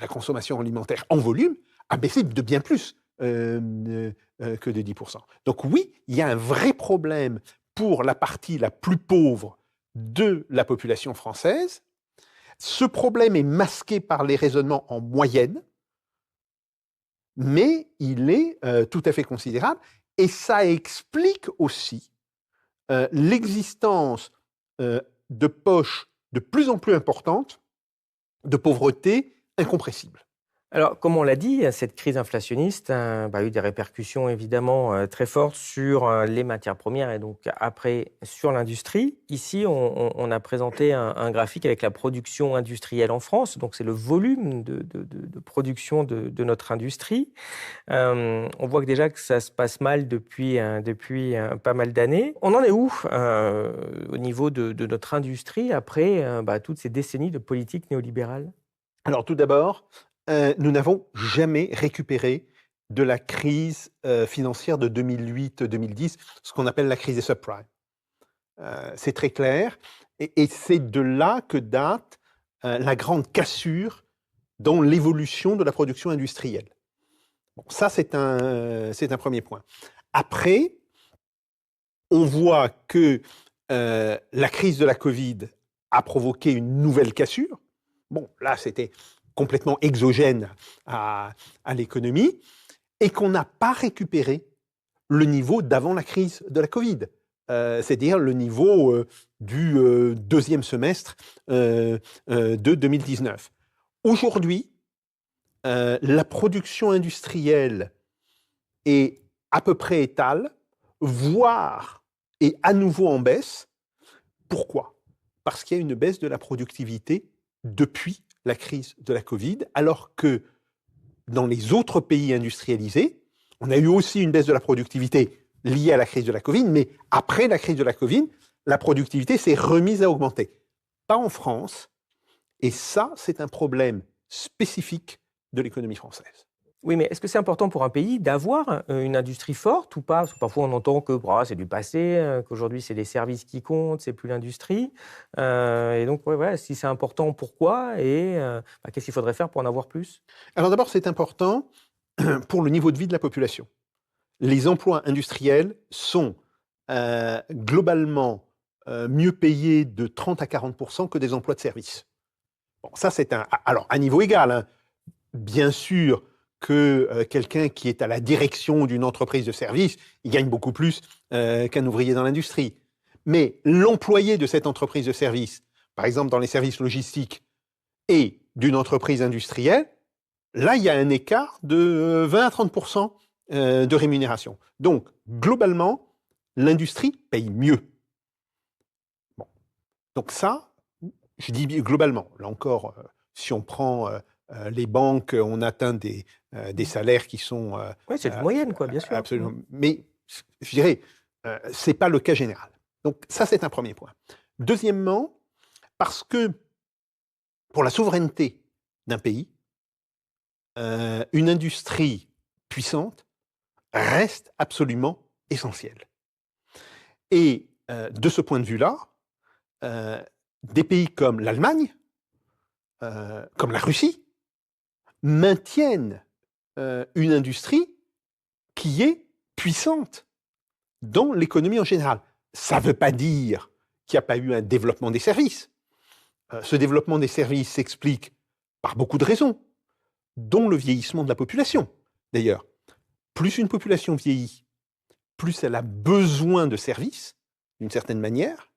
consommation alimentaire en volume a baissé de bien plus que de 10%. Donc oui, il y a un vrai problème pour la partie la plus pauvre de la population française. Ce problème est masqué par les raisonnements en moyenne, mais il est tout à fait considérable. Et ça explique aussi l'existence de poches de plus en plus importantes de pauvreté incompressible. Alors, comme on l'a dit, cette crise inflationniste a eu des répercussions évidemment très fortes sur les matières premières et donc après sur l'industrie. Ici, on a présenté un graphique avec la production industrielle en France, donc c'est le volume de production de notre industrie. On voit que déjà que ça se passe mal depuis pas mal d'années. On en est où au niveau de notre industrie après toutes ces décennies de politique néolibérale? Alors tout d'abord, nous n'avons jamais récupéré de la crise financière de 2008-2010, ce qu'on appelle la crise des subprimes. C'est très clair, et c'est de là que date la grande cassure dans l'évolution de la production industrielle. Bon, ça, c'est un premier point. Après, on voit que la crise de la Covid a provoqué une nouvelle cassure. Bon, là, c'était complètement exogène à l'économie, et qu'on n'a pas récupéré le niveau d'avant la crise de la Covid, c'est-à-dire le niveau du deuxième semestre de 2019. Aujourd'hui, la production industrielle est à peu près étale, voire est à nouveau en baisse. Pourquoi? Parce qu'il y a une baisse de la productivité depuis la crise de la Covid, alors que dans les autres pays industrialisés, on a eu aussi une baisse de la productivité liée à la crise de la Covid, mais après la crise de la Covid, la productivité s'est remise à augmenter. Pas en France, et ça, c'est un problème spécifique de l'économie française. Oui, mais est-ce que c'est important pour un pays d'avoir une industrie forte ou pas? Parce que parfois on entend que c'est du passé, qu'aujourd'hui c'est les services qui comptent, c'est plus l'industrie. Et donc, ouais, voilà, si c'est important, pourquoi? Et qu'est-ce qu'il faudrait faire pour en avoir plus? Alors d'abord, c'est important pour le niveau de vie de la population. Les emplois industriels sont globalement mieux payés de 30 à 40% que des emplois de service. Bon, ça, c'est alors, à niveau égal, hein. Bien sûr que quelqu'un qui est à la direction d'une entreprise de service, il gagne beaucoup plus qu'un ouvrier dans l'industrie. Mais l'employé de cette entreprise de service, par exemple dans les services logistiques, et d'une entreprise industrielle, là, il y a un écart de 20 à 30% de rémunération. Donc, globalement, l'industrie paye mieux. Bon. Donc ça, je dis globalement. Là encore, si on prend les banques, on atteint des salaires qui sont... Oui, c'est une moyenne, quoi, bien sûr. Absolument. Mais, je dirais, ce n'est pas le cas général. Donc ça, c'est un premier point. Deuxièmement, parce que pour la souveraineté d'un pays, une industrie puissante reste absolument essentielle. Et de ce point de vue-là, des pays comme l'Allemagne, comme la Russie, maintiennent une industrie qui est puissante dans l'économie en général. Ça ne veut pas dire qu'il n'y a pas eu un développement des services. Ce développement des services s'explique par beaucoup de raisons, dont le vieillissement de la population. D'ailleurs, plus une population vieillit, plus elle a besoin de services, d'une certaine manière,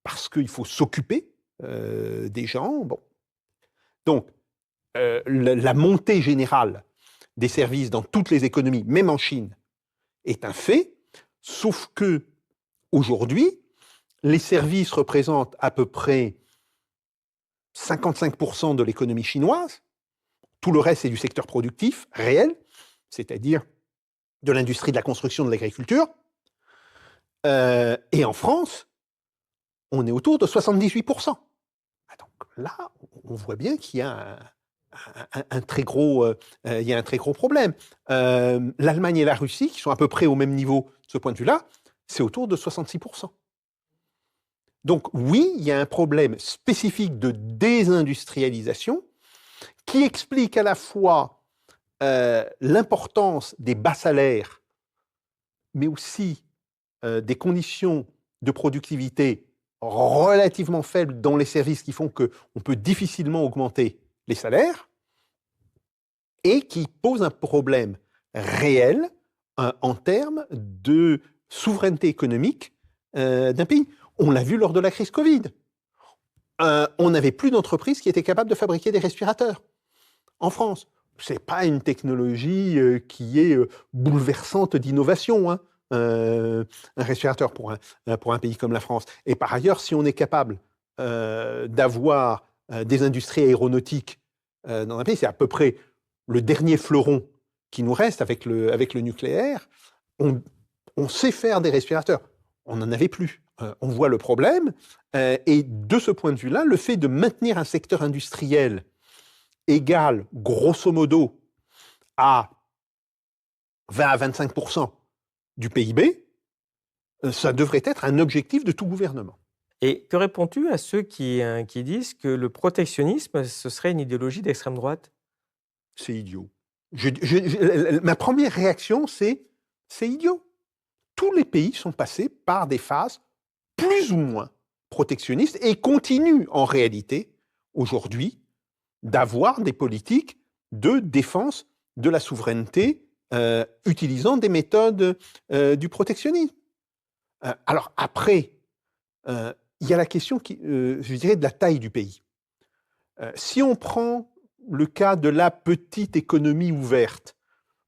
parce qu'il faut s'occuper des gens. Bon. Donc, la montée générale des services dans toutes les économies, même en Chine, est un fait, sauf que aujourd'hui, les services représentent à peu près 55% de l'économie chinoise. Tout le reste, c'est du secteur productif réel, c'est-à-dire de l'industrie de la construction, de l'agriculture. Et en France, on est autour de 78%. Donc là, on voit bien qu'il y a un très gros problème. L'Allemagne et la Russie, qui sont à peu près au même niveau de ce point de vue-là, c'est autour de 66%. Donc oui, il y a un problème spécifique de désindustrialisation qui explique à la fois l'importance des bas salaires, mais aussi des conditions de productivité relativement faibles dans les services qui font qu'on peut difficilement augmenter les salaires, et qui pose un problème réel en termes de souveraineté économique d'un pays. On l'a vu lors de la crise Covid. On n'avait plus d'entreprises qui étaient capables de fabriquer des respirateurs en France. Ce n'est pas une technologie qui est bouleversante d'innovation, hein, un respirateur pour un pays comme la France. Et par ailleurs, si on est capable d'avoir des industries aéronautiques dans un pays, c'est à peu près le dernier fleuron qui nous reste avec le nucléaire. On sait faire des respirateurs. On n'en avait plus. On voit le problème. Et de ce point de vue-là, le fait de maintenir un secteur industriel égal, grosso modo, à 20 à 25% du PIB, ça devrait être un objectif de tout gouvernement. Et que réponds-tu à ceux qui disent que le protectionnisme, ce serait une idéologie d'extrême droite? C'est idiot. Ma première réaction, c'est idiot. Tous les pays sont passés par des phases plus ou moins protectionnistes et continuent en réalité, aujourd'hui, d'avoir des politiques de défense de la souveraineté utilisant des méthodes du protectionnisme. Alors après, il y a la question, je dirais, de la taille du pays. Si on prend le cas de la petite économie ouverte,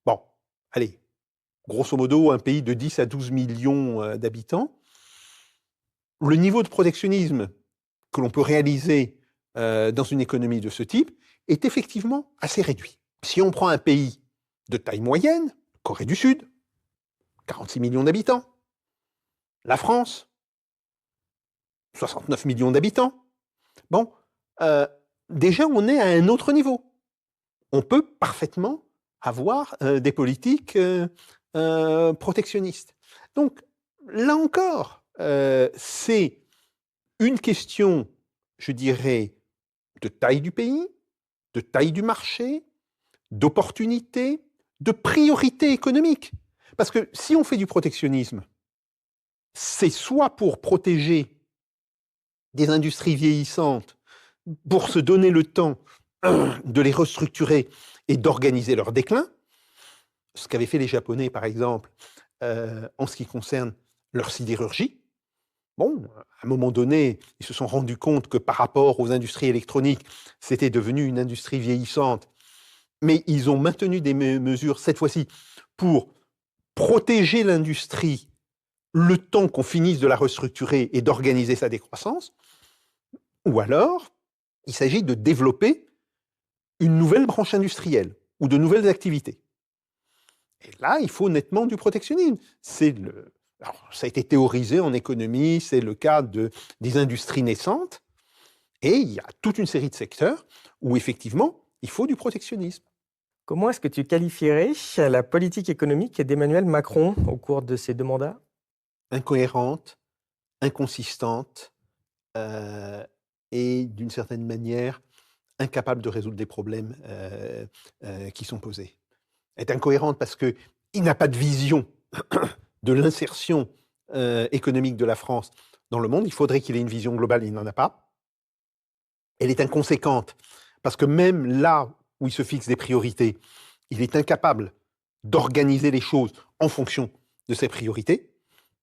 bon, allez, grosso modo, un pays de 10 à 12 millions d'habitants, le niveau de protectionnisme que l'on peut réaliser dans une économie de ce type est effectivement assez réduit. Si on prend un pays de taille moyenne, Corée du Sud, 46 millions d'habitants, la France, 69 millions d'habitants, bon, déjà on est à un autre niveau. on peut parfaitement avoir des politiques protectionnistes. Donc, là encore, c'est une question, je dirais, de taille du pays, de taille du marché, d'opportunité, de priorité économique. Parce que si on fait du protectionnisme, c'est soit pour protéger des industries vieillissantes, pour se donner le temps de les restructurer et d'organiser leur déclin, ce qu'avaient fait les Japonais, par exemple, en ce qui concerne leur sidérurgie. Bon, à un moment donné, ils se sont rendus compte que par rapport aux industries électroniques, c'était devenu une industrie vieillissante, mais ils ont maintenu des mesures, cette fois-ci, pour protéger l'industrie le temps qu'on finisse de la restructurer et d'organiser sa décroissance, ou alors, il s'agit de développer une nouvelle branche industrielle ou de nouvelles activités. Et là, il faut nettement du protectionnisme. Alors, ça a été théorisé en économie, c'est le cas des industries naissantes, et il y a toute une série de secteurs où effectivement, il faut du protectionnisme. Comment est-ce que tu qualifierais la politique économique d'Emmanuel Macron au cours de ses 2 mandats? Incohérente, inconsistante, euh, et d'une certaine manière, incapable de résoudre des problèmes qui sont posés. Elle est incohérente parce qu'il n'a pas de vision de l'insertion économique de la France dans le monde. Il faudrait qu'il ait une vision globale, il n'en a pas. Elle est inconséquente parce que même là où il se fixe des priorités, il est incapable d'organiser les choses en fonction de ses priorités.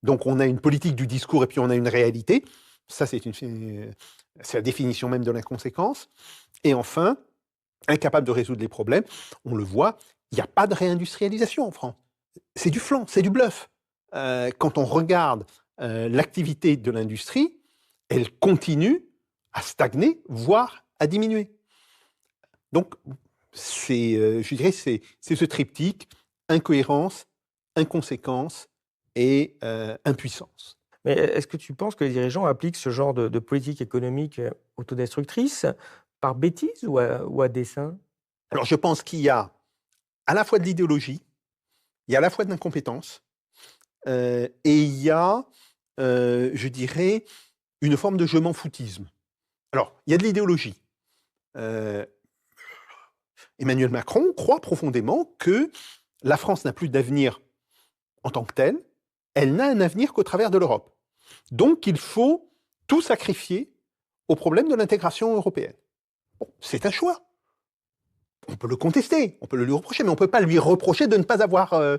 Donc on a une politique du discours et puis on a une réalité. Ça, c'est la définition même de l'inconséquence. Et enfin, incapable de résoudre les problèmes. On le voit, il n'y a pas de réindustrialisation en France. C'est du flan, c'est du bluff. Quand on regarde l'activité de l'industrie, elle continue à stagner, voire à diminuer. Donc, je dirais, c'est ce triptyque, incohérence, inconséquence et impuissance. Mais est-ce que tu penses que les dirigeants appliquent ce genre de politique économique autodestructrice par bêtise ou à dessein? Alors, je pense qu'il y a à la fois de l'idéologie, il y a à la fois de l'incompétence, et il y a, je dirais, une forme de je m'en foutisme. Alors, il y a de l'idéologie. Emmanuel Macron croit profondément que la France n'a plus d'avenir en tant que telle, elle n'a un avenir qu'au travers de l'Europe. Donc, il faut tout sacrifier au problème de l'intégration européenne. Bon, c'est un choix. On peut le contester, on peut le lui reprocher, mais on ne peut pas lui reprocher de ne pas avoir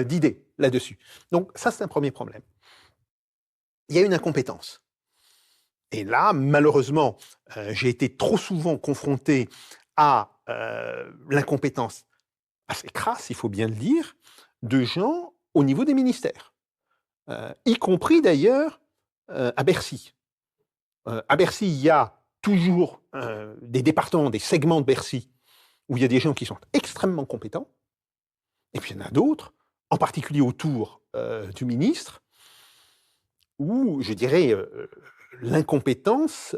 d'idée là-dessus. Donc ça, c'est un premier problème. Il y a une incompétence. Et là, malheureusement, j'ai été trop souvent confronté à l'incompétence assez crasse, il faut bien le dire, de gens au niveau des ministères, y compris d'ailleurs à Bercy. À Bercy, il y a toujours des départements, des segments de Bercy où il y a des gens qui sont extrêmement compétents, et puis il y en a d'autres, en particulier autour du ministre, où, je dirais, l'incompétence,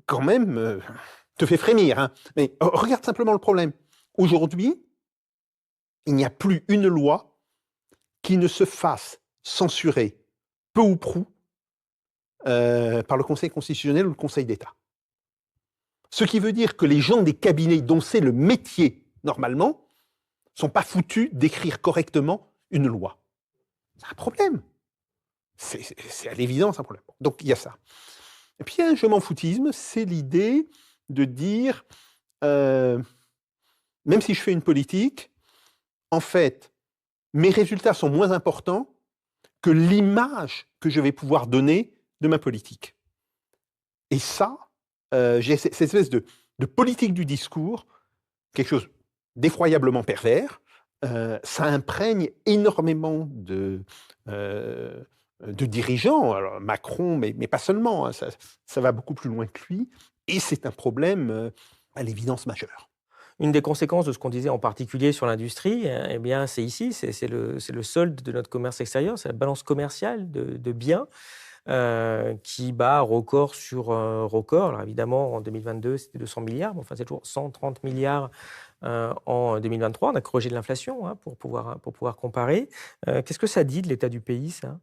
quand même, te fait frémir. Hein. Mais regarde simplement le problème. Aujourd'hui, il n'y a plus une loi qui ne se fasse censurer, peu ou prou, par le Conseil constitutionnel ou le Conseil d'État. Ce qui veut dire que les gens des cabinets dont c'est le métier, normalement, ne sont pas foutus d'écrire correctement une loi. C'est un problème. C'est à l'évidence un problème. Donc, il y a ça. Et puis, il y a un je m'en foutisme, c'est l'idée de dire, même si je fais une politique, en fait, mes résultats sont moins importants que l'image que je vais pouvoir donner de ma politique. Et ça, j'ai cette espèce de politique du discours, quelque chose d'effroyablement pervers. Ça imprègne énormément de dirigeants, alors Macron, mais pas seulement, hein, ça va beaucoup plus loin que lui, et c'est un problème à l'évidence majeure. Une des conséquences de ce qu'on disait en particulier sur l'industrie, eh bien, c'est ici, c'est le solde de notre commerce extérieur, c'est la balance commerciale de biens. qui bat record sur record. Alors évidemment, en 2022, c'était 200 milliards, mais enfin, c'est toujours 130 milliards en 2023. On a corrigé de l'inflation pour pouvoir comparer. Qu'est-ce que ça dit de l'état du pays, ça?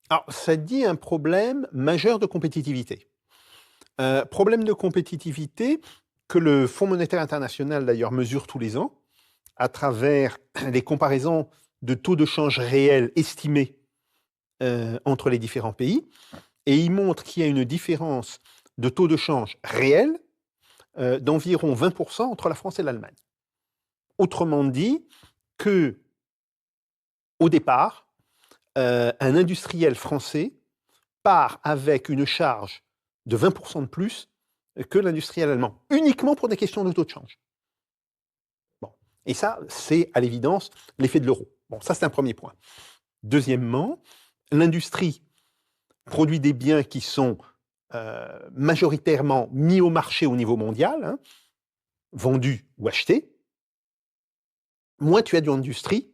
Alors, ça dit un problème majeur de compétitivité. Problème de compétitivité que le Fonds monétaire international, d'ailleurs, mesure tous les ans à travers les comparaisons de taux de change réels estimés entre les différents pays. Et il montre qu'il y a une différence de taux de change réel d'environ 20% entre la France et l'Allemagne. Autrement dit, que au départ, un industriel français part avec une charge de 20% de plus que l'industriel allemand, uniquement pour des questions de taux de change. Bon. Et ça, c'est à l'évidence l'effet de l'euro. Bon, ça, c'est un premier point. Deuxièmement, l'industrie produit des biens qui sont majoritairement mis au marché au niveau mondial, vendus ou achetés. Moins tu as d'industrie,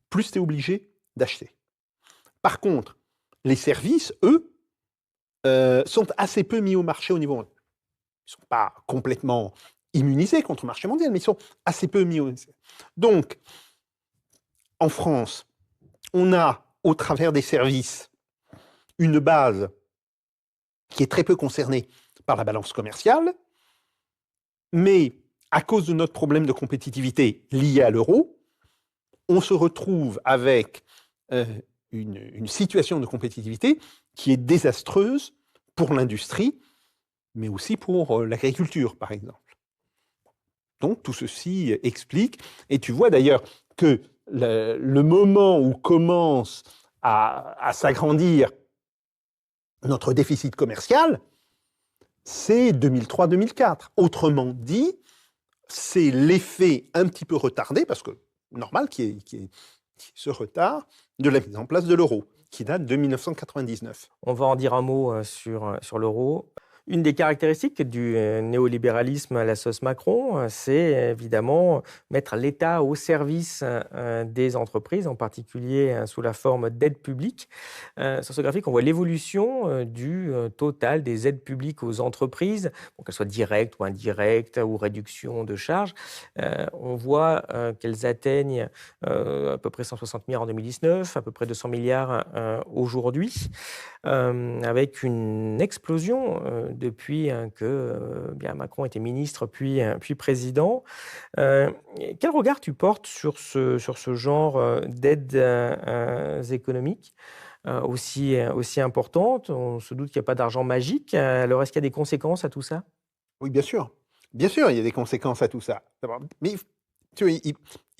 plus tu es obligé d'acheter. Par contre, les services, eux, sont assez peu mis au marché au niveau mondial. Ils ne sont pas complètement immunisés contre le marché mondial, mais ils sont assez peu mis au marché. Donc, en France, on a, au travers des services, une base qui est très peu concernée par la balance commerciale, mais à cause de notre problème de compétitivité lié à l'euro, on se retrouve avec une situation de compétitivité qui est désastreuse pour l'industrie, mais aussi pour l'agriculture, par exemple. Donc, tout ceci explique, et tu vois d'ailleurs que le moment où commence à s'agrandir notre déficit commercial, c'est 2003-2004. Autrement dit, c'est l'effet un petit peu retardé, parce que normal qu'il y ait ce retard, de la mise en place de l'euro, qui date de 1999. On va en dire un mot sur l'euro. Une des caractéristiques du néolibéralisme à la sauce Macron, c'est évidemment mettre l'État au service des entreprises, en particulier sous la forme d'aides publiques. Sur ce graphique, on voit l'évolution du total des aides publiques aux entreprises, qu'elles soient directes ou indirectes, ou réduction de charges. On voit qu'elles atteignent à peu près 160 milliards en 2019, à peu près 200 milliards aujourd'hui, avec une explosion depuis que Macron était ministre puis président. Quel regard tu portes sur ce genre d'aides économiques aussi importantes? On se doute qu'il n'y a pas d'argent magique. Alors, est-ce qu'il y a des conséquences à tout ça? Oui, bien sûr. Bien sûr, il y a des conséquences à tout ça. Mais tu vois,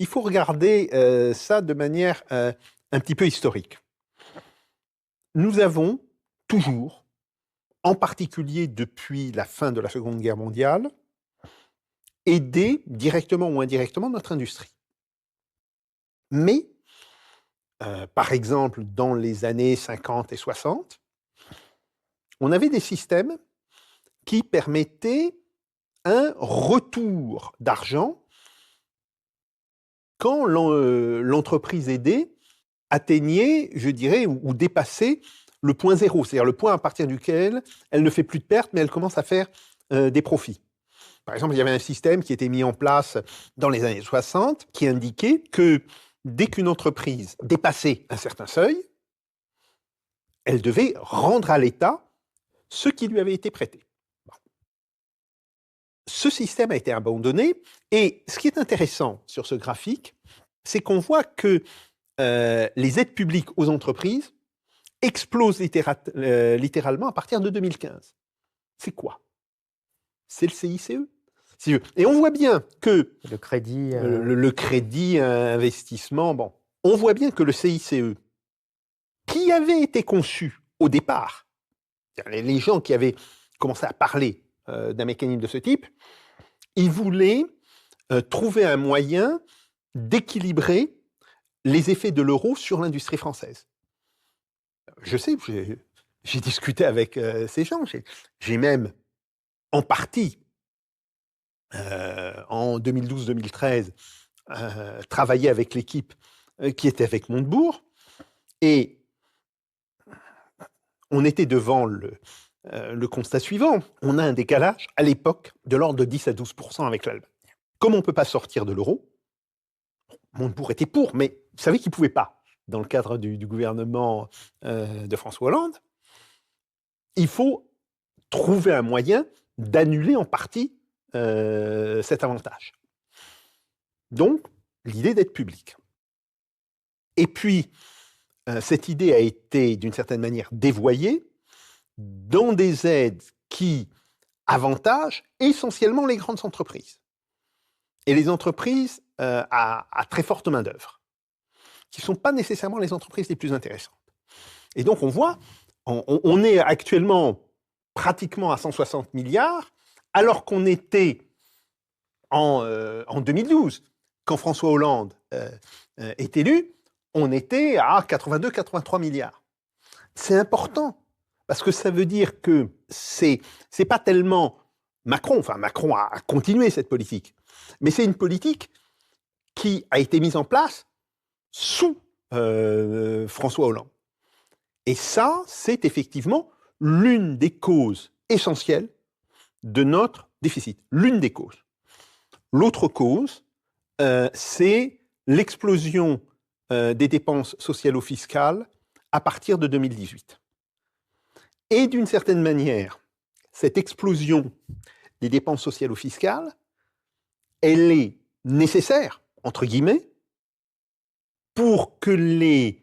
il faut regarder ça de manière un petit peu historique. Nous avons toujours, en particulier depuis la fin de la Seconde Guerre mondiale, aidé directement ou indirectement notre industrie. Mais, par exemple, dans les années 50 et 60, on avait des systèmes qui permettaient un retour d'argent quand l'entreprise aidée atteignait, je dirais, ou dépassait le point zéro, c'est-à-dire le point à partir duquel elle ne fait plus de pertes, mais elle commence à faire des profits. Par exemple, il y avait un système qui était mis en place dans les années 60 qui indiquait que dès qu'une entreprise dépassait un certain seuil, elle devait rendre à l'État ce qui lui avait été prêté. Ce système a été abandonné, et ce qui est intéressant sur ce graphique, c'est qu'on voit que les aides publiques aux entreprises explosent littéralement à partir de 2015. C'est quoi? C'est le CICE. Et on voit bien que Le crédit. le crédit investissement, bon, on voit bien que le CICE, qui avait été conçu au départ, les gens qui avaient commencé à parler d'un mécanisme de ce type, ils voulaient trouver un moyen d'équilibrer les effets de l'euro sur l'industrie française. Je sais, j'ai discuté avec ces gens, j'ai même en partie, en 2012-2013, travaillé avec l'équipe qui était avec Montebourg, et on était devant le constat suivant. On a un décalage, à l'époque, de l'ordre de 10 à 12% avec l'Allemagne. Comme on ne peut pas sortir de l'euro, Montebourg était pour, mais vous savez qu'il ne pouvait pas. Dans le cadre du gouvernement de François Hollande, il faut trouver un moyen d'annuler en partie cet avantage. Donc, l'idée d'être public. Et puis, cette idée a été, d'une certaine manière, dévoyée dans des aides qui avantagent essentiellement les grandes entreprises. Et les entreprises à très forte main-d'œuvre, qui ne sont pas nécessairement les entreprises les plus intéressantes. Et donc, on voit, on est actuellement pratiquement à 160 milliards, alors qu'on était en 2012, quand François Hollande est élu, on était à 82-83 milliards. C'est important, parce que ça veut dire que c'est pas tellement Macron a continué cette politique, mais c'est une politique qui a été mise en place sous François Hollande. Et ça, c'est effectivement l'une des causes essentielles de notre déficit. L'une des causes. L'autre cause, c'est l'explosion des dépenses socialo-fiscales à partir de 2018. Et d'une certaine manière, cette explosion des dépenses socialo-fiscales, elle est nécessaire, entre guillemets, pour que les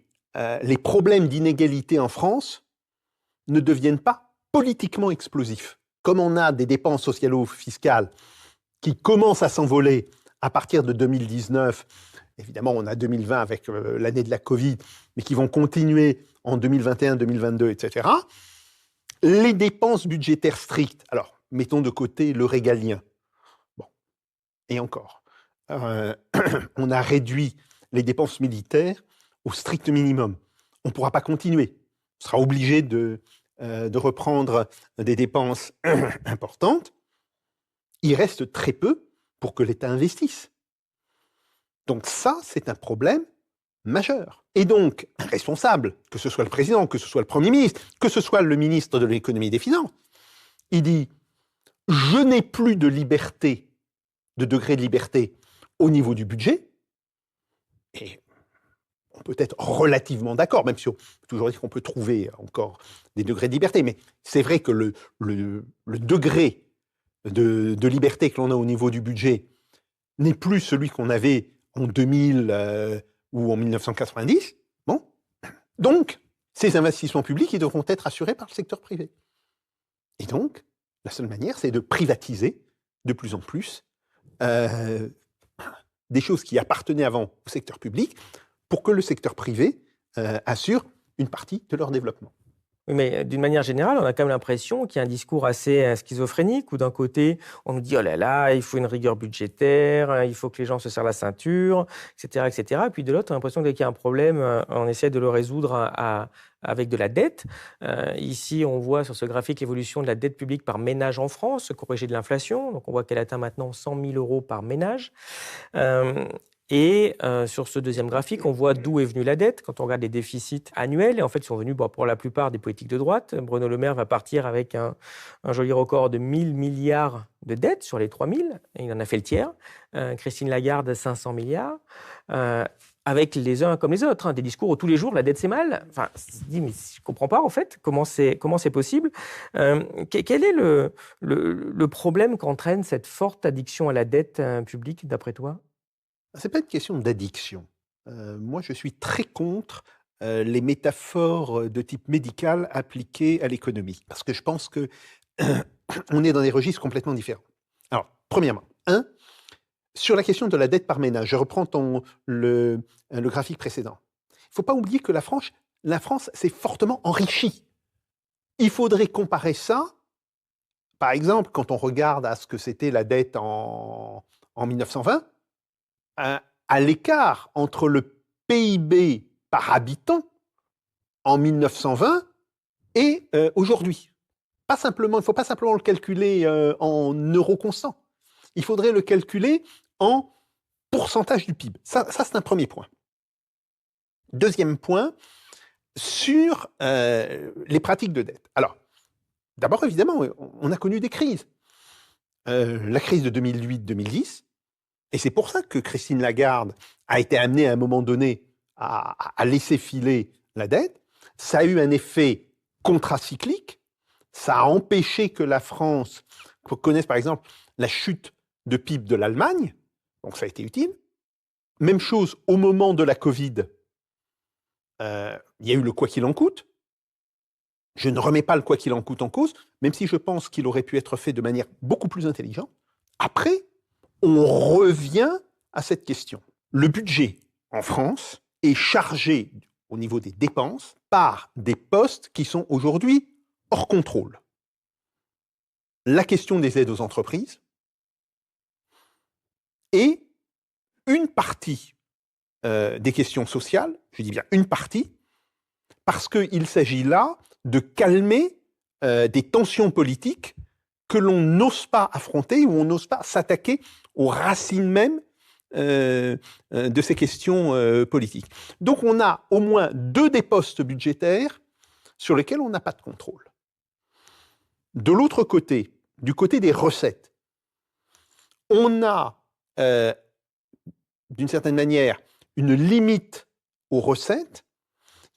problèmes d'inégalité en France ne deviennent pas politiquement explosifs. Comme on a des dépenses socialo-fiscales qui commencent à s'envoler à partir de 2019, évidemment on a 2020 avec l'année de la Covid, mais qui vont continuer en 2021, 2022, etc. Les dépenses budgétaires strictes, alors mettons de côté le régalien, bon, et encore, on a réduit les dépenses militaires au strict minimum. On ne pourra pas continuer. On sera obligé de reprendre des dépenses importantes. Il reste très peu pour que l'État investisse. Donc ça, c'est un problème majeur. Et donc, un responsable, que ce soit le président, que ce soit le Premier ministre, que ce soit le ministre de l'économie et des finances, il dit « Je n'ai plus de liberté, de degré de liberté au niveau du budget. » Et on peut être relativement d'accord, même si on peut toujours dire qu'on peut trouver encore des degrés de liberté. Mais c'est vrai que le degré de liberté que l'on a au niveau du budget n'est plus celui qu'on avait en 2000 ou en 1990. Bon. Donc, ces investissements publics, ils devront être assurés par le secteur privé. Et donc, la seule manière, c'est de privatiser de plus en plus des choses qui appartenaient avant au secteur public pour que le secteur privé assure une partie de leur développement. Mais d'une manière générale, on a quand même l'impression qu'il y a un discours assez schizophrénique où d'un côté, on nous dit « Oh là là, il faut une rigueur budgétaire, il faut que les gens se serrent la ceinture, etc. etc. » Et puis de l'autre, on a l'impression qu'il y a un problème, on essaie de le résoudre avec de la dette. Ici, on voit sur ce graphique l'évolution de la dette publique par ménage en France, corrigée de l'inflation. Donc on voit qu'elle atteint maintenant 100 000 € par ménage. Et sur ce deuxième graphique, on voit d'où est venue la dette. Quand on regarde les déficits annuels, et en fait, ils sont venus pour la plupart des politiques de droite. Bruno Le Maire va partir avec un joli record de 1 000 milliards de dettes sur les 3 000. Et il en a fait le tiers. Christine Lagarde, 500 milliards. Avec les uns comme les autres, des discours où tous les jours, la dette, c'est mal. Enfin, on se dit, mais je ne comprends pas, en fait, comment c'est possible. Quel est le problème qu'entraîne cette forte addiction à la dette publique, d'après toi ? Ce n'est pas une question d'addiction. Moi, je suis très contre les métaphores de type médical appliquées à l'économie, parce que je pense qu'on est dans des registres complètement différents. Alors, premièrement, sur la question de la dette par ménage, je reprends le graphique précédent. Il ne faut pas oublier que la France s'est fortement enrichie. Il faudrait comparer ça, par exemple, quand on regarde à ce que c'était la dette en 1920, à l'écart entre le PIB par habitant en 1920 et aujourd'hui. Il ne faut pas simplement le calculer en euros constants. Il faudrait le calculer en pourcentage du PIB. Ça c'est un premier point. Deuxième point, sur les pratiques de dette. Alors, d'abord, évidemment, on a connu des crises. La crise de 2008-2010, et c'est pour ça que Christine Lagarde a été amenée à un moment donné à laisser filer la dette. Ça a eu un effet contracyclique. Ça a empêché que la France connaisse, par exemple, la chute de PIB de l'Allemagne. Donc, ça a été utile. Même chose au moment de la Covid. Il y a eu le quoi qu'il en coûte. Je ne remets pas le quoi qu'il en coûte en cause, même si je pense qu'il aurait pu être fait de manière beaucoup plus intelligente. Après, on revient à cette question. Le budget en France est chargé au niveau des dépenses par des postes qui sont aujourd'hui hors contrôle. La question des aides aux entreprises et une partie des questions sociales, je dis bien une partie, parce qu'il s'agit là de calmer des tensions politiques que l'on n'ose pas affronter ou on n'ose pas s'attaquer aux racines mêmes de ces questions politiques. Donc on a au moins 2 des postes budgétaires sur lesquels on n'a pas de contrôle. De l'autre côté, du côté des recettes, on a d'une certaine manière une limite aux recettes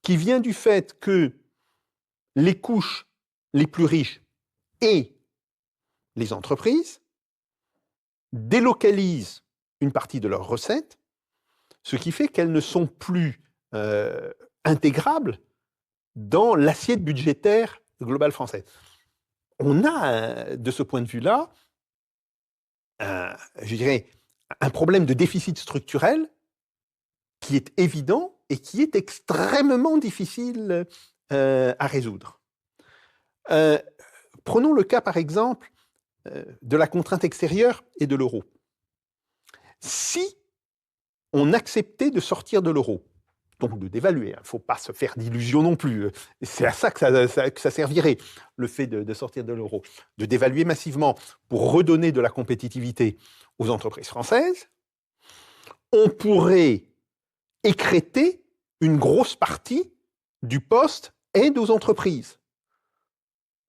qui vient du fait que les couches les plus riches et les entreprises délocalisent une partie de leurs recettes, ce qui fait qu'elles ne sont plus intégrables dans l'assiette budgétaire globale française. On a, de ce point de vue-là, je dirais, un problème de déficit structurel qui est évident et qui est extrêmement difficile à résoudre. Prenons le cas, par exemple, de la contrainte extérieure et de l'euro. Si on acceptait de sortir de l'euro, donc de dévaluer, il ne faut pas se faire d'illusions non plus, c'est à ça que ça servirait, le fait de sortir de l'euro, de dévaluer massivement pour redonner de la compétitivité aux entreprises françaises, on pourrait écrêter une grosse partie du poste aide aux entreprises.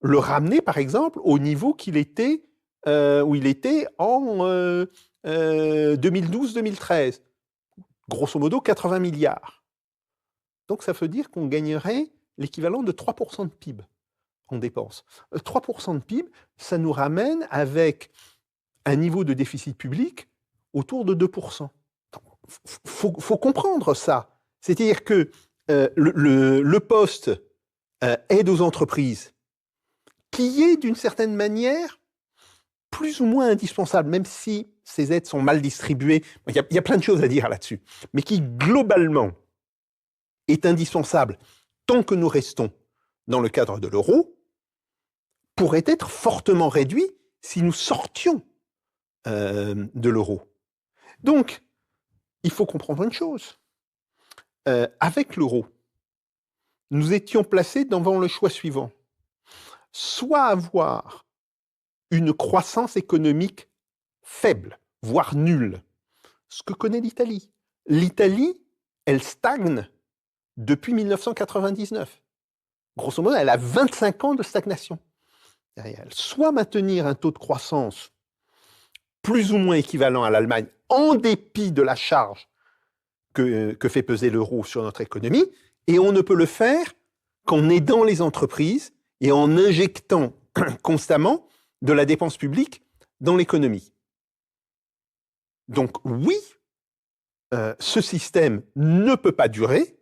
Le ramener, par exemple, au niveau qu'il était, où il était en 2012-2013. Grosso modo, 80 milliards. Donc, ça veut dire qu'on gagnerait l'équivalent de 3% de PIB en dépenses. 3% de PIB, ça nous ramène avec un niveau de déficit public autour de 2%. Faut comprendre ça. C'est-à-dire que le poste aide aux entreprises, qui est d'une certaine manière plus ou moins indispensable, même si ces aides sont mal distribuées, il y a plein de choses à dire là-dessus, mais qui globalement est indispensable tant que nous restons dans le cadre de l'euro, pourrait être fortement réduit si nous sortions de l'euro. Donc, il faut comprendre une chose. Avec l'euro, nous étions placés devant le choix suivant. Soit avoir une croissance économique faible, voire nulle, ce que connaît l'Italie. L'Italie, elle stagne depuis 1999. Grosso modo, elle a 25 ans de stagnation derrière elle. Soit maintenir un taux de croissance plus ou moins équivalent à l'Allemagne, en dépit de la charge que fait peser l'euro sur notre économie, et on ne peut le faire qu'en aidant les entreprises et en injectant constamment de la dépense publique dans l'économie. Donc oui, ce système ne peut pas durer,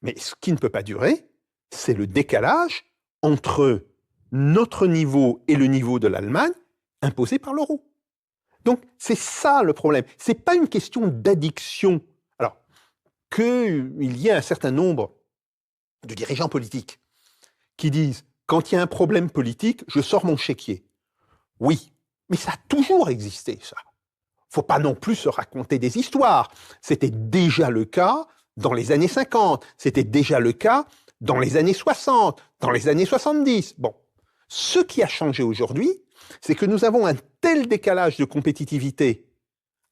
mais ce qui ne peut pas durer, c'est le décalage entre notre niveau et le niveau de l'Allemagne imposé par l'euro. Donc c'est ça le problème. Ce n'est pas une question d'addiction. Alors, qu'il y ait un certain nombre de dirigeants politiques qui disent « quand il y a un problème politique, je sors mon chéquier ». Oui, mais ça a toujours existé, ça. Il ne faut pas non plus se raconter des histoires. C'était déjà le cas dans les années 50, c'était déjà le cas dans les années 60, dans les années 70. Bon, ce qui a changé aujourd'hui, c'est que nous avons un tel décalage de compétitivité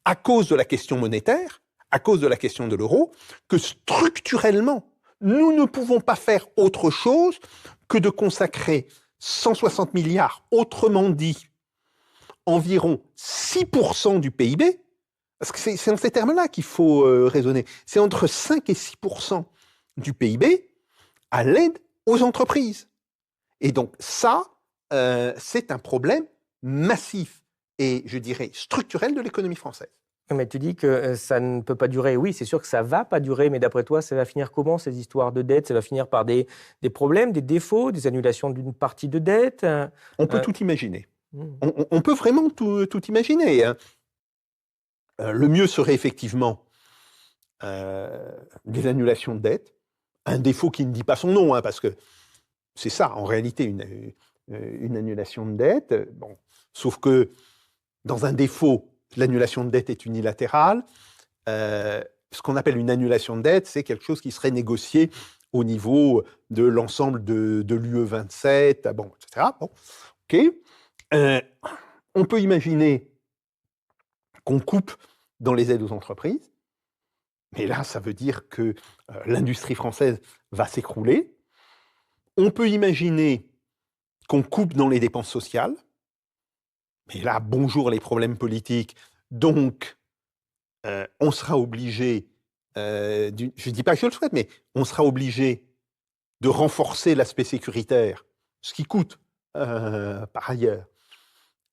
à cause de la question monétaire, à cause de la question de l'euro, que structurellement, nous ne pouvons pas faire autre chose que de consacrer 160 milliards, autrement dit, environ 6% du PIB, parce que c'est dans ces termes-là qu'il faut raisonner, c'est entre 5 et 6% du PIB à l'aide aux entreprises. Et donc ça, c'est un problème massif et, je dirais, structurel de l'économie française. Mais tu dis que ça ne peut pas durer. Oui, c'est sûr que ça ne va pas durer, mais d'après toi, ça va finir comment, ces histoires de dette? Ça va finir par des problèmes, des défauts, des annulations d'une partie de dette? On peut tout imaginer. Hmm. On peut vraiment tout imaginer. Hein. Le mieux serait effectivement des annulations de dette, un défaut qui ne dit pas son nom, hein, parce que c'est ça, en réalité, une annulation de dette. Bon, sauf que dans un défaut, l'annulation de dette est unilatérale. Ce qu'on appelle une annulation de dette, c'est quelque chose qui serait négocié au niveau de l'ensemble de l'UE 27, bon, etc. Bon, ok. On peut imaginer qu'on coupe dans les aides aux entreprises, mais là, ça veut dire que l'industrie française va s'écrouler. On peut imaginer qu'on coupe dans les dépenses sociales, mais là, bonjour les problèmes politiques, donc on sera obligé, je ne dis pas que je le souhaite, mais on sera obligé de renforcer l'aspect sécuritaire, ce qui coûte par ailleurs,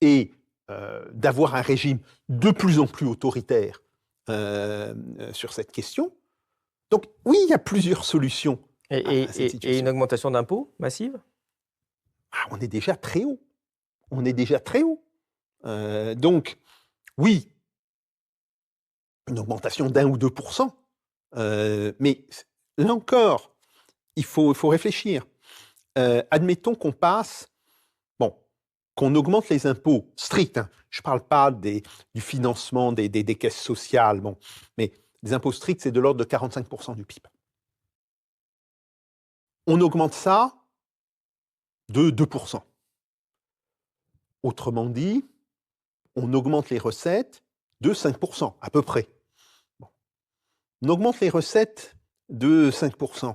et d'avoir un régime de plus en plus autoritaire sur cette question. Donc oui, il y a plusieurs solutions à cette situation. Et une augmentation d'impôts massive? On est déjà très haut. On est déjà très haut. Donc, oui, une augmentation d'1 ou 2%. Mais là encore, il faut réfléchir. Admettons qu'on passe, qu'on augmente les impôts stricts. Hein. Je ne parle pas du financement des caisses sociales, mais les impôts stricts, c'est de l'ordre de 45% du PIB. On augmente ça de 2%. Autrement dit, on augmente les recettes de 5%, à peu près. On augmente les recettes de 5%.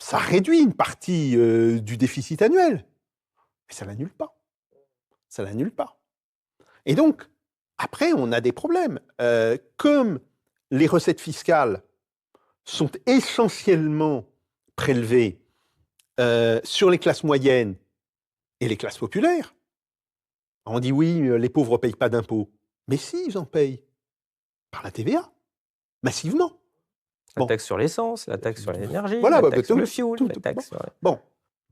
Ça réduit une partie du déficit annuel, mais ça ne l'annule pas. Ça ne l'annule pas. Et donc, après, on a des problèmes. Comme les recettes fiscales sont essentiellement prélevées sur les classes moyennes et les classes populaires, on dit oui, les pauvres ne payent pas d'impôts. Mais si, ils en payent. Par la TVA, massivement. La taxe sur l'essence, la taxe sur l'énergie, voilà, la taxe sur le fioul, la taxe sur...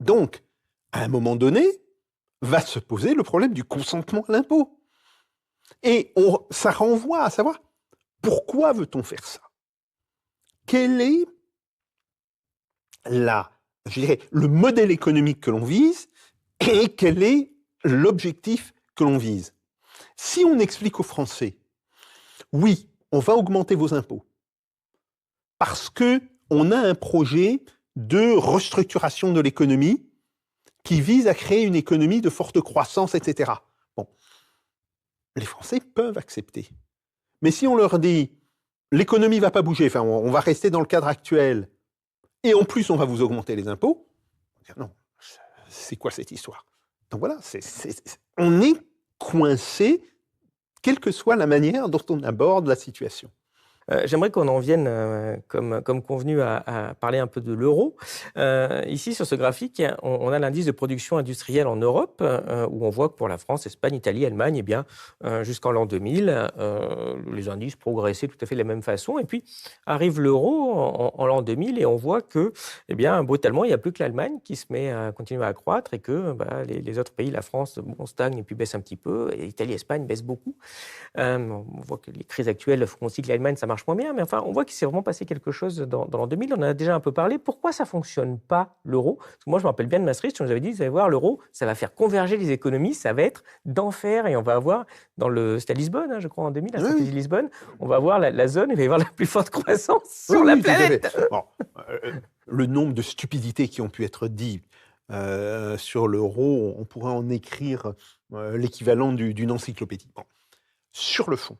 Donc, à un moment donné, va se poser le problème du consentement à l'impôt. Et ça renvoie à savoir, pourquoi veut-on faire ça? Quel est le modèle économique que l'on vise et quel est l'objectif que l'on vise? Si on explique aux Français, oui, on va augmenter vos impôts, parce qu'on a un projet de restructuration de l'économie qui vise à créer une économie de forte croissance, etc. Bon, les Français peuvent accepter. Mais si on leur dit, l'économie ne va pas bouger, enfin, on va rester dans le cadre actuel, et en plus, on va vous augmenter les impôts, non, c'est quoi cette histoire? Donc voilà, on est coincé, quelle que soit la manière dont on aborde la situation. J'aimerais qu'on en vienne, comme convenu, à parler un peu de l'euro. Ici, sur ce graphique, on a l'indice de production industrielle en Europe, où on voit que pour la France, Espagne, Italie, Allemagne, eh bien, jusqu'en l'an 2000, les indices progressaient tout à fait de la même façon. Et puis, arrive l'euro en l'an 2000, et on voit que, eh bien, brutalement, il n'y a plus que l'Allemagne qui se met à continuer à croître, et que les autres pays, la France, stagne et puis baisse un petit peu, et Italie, Espagne baissent beaucoup. On voit que les crises actuelles font aussi que l'Allemagne, ça marche moins bien, mais enfin, on voit qu'il s'est vraiment passé quelque chose dans l'an 2000. On en a déjà un peu parlé. Pourquoi ça ne fonctionne pas, l'euro? Parce que moi, je me rappelle bien de Maastricht, on nous avait dit, vous allez voir, l'euro, ça va faire converger les économies, ça va être d'enfer, et on va avoir, c'était à Lisbonne, hein, je crois, en 2000, la stratégie Lisbonne, on va avoir la zone, il va y avoir la plus forte croissance sur la planète. Bon, le nombre de stupidités qui ont pu être dites sur l'euro, on pourrait en écrire l'équivalent d'une encyclopédie. Bon. Sur le fond,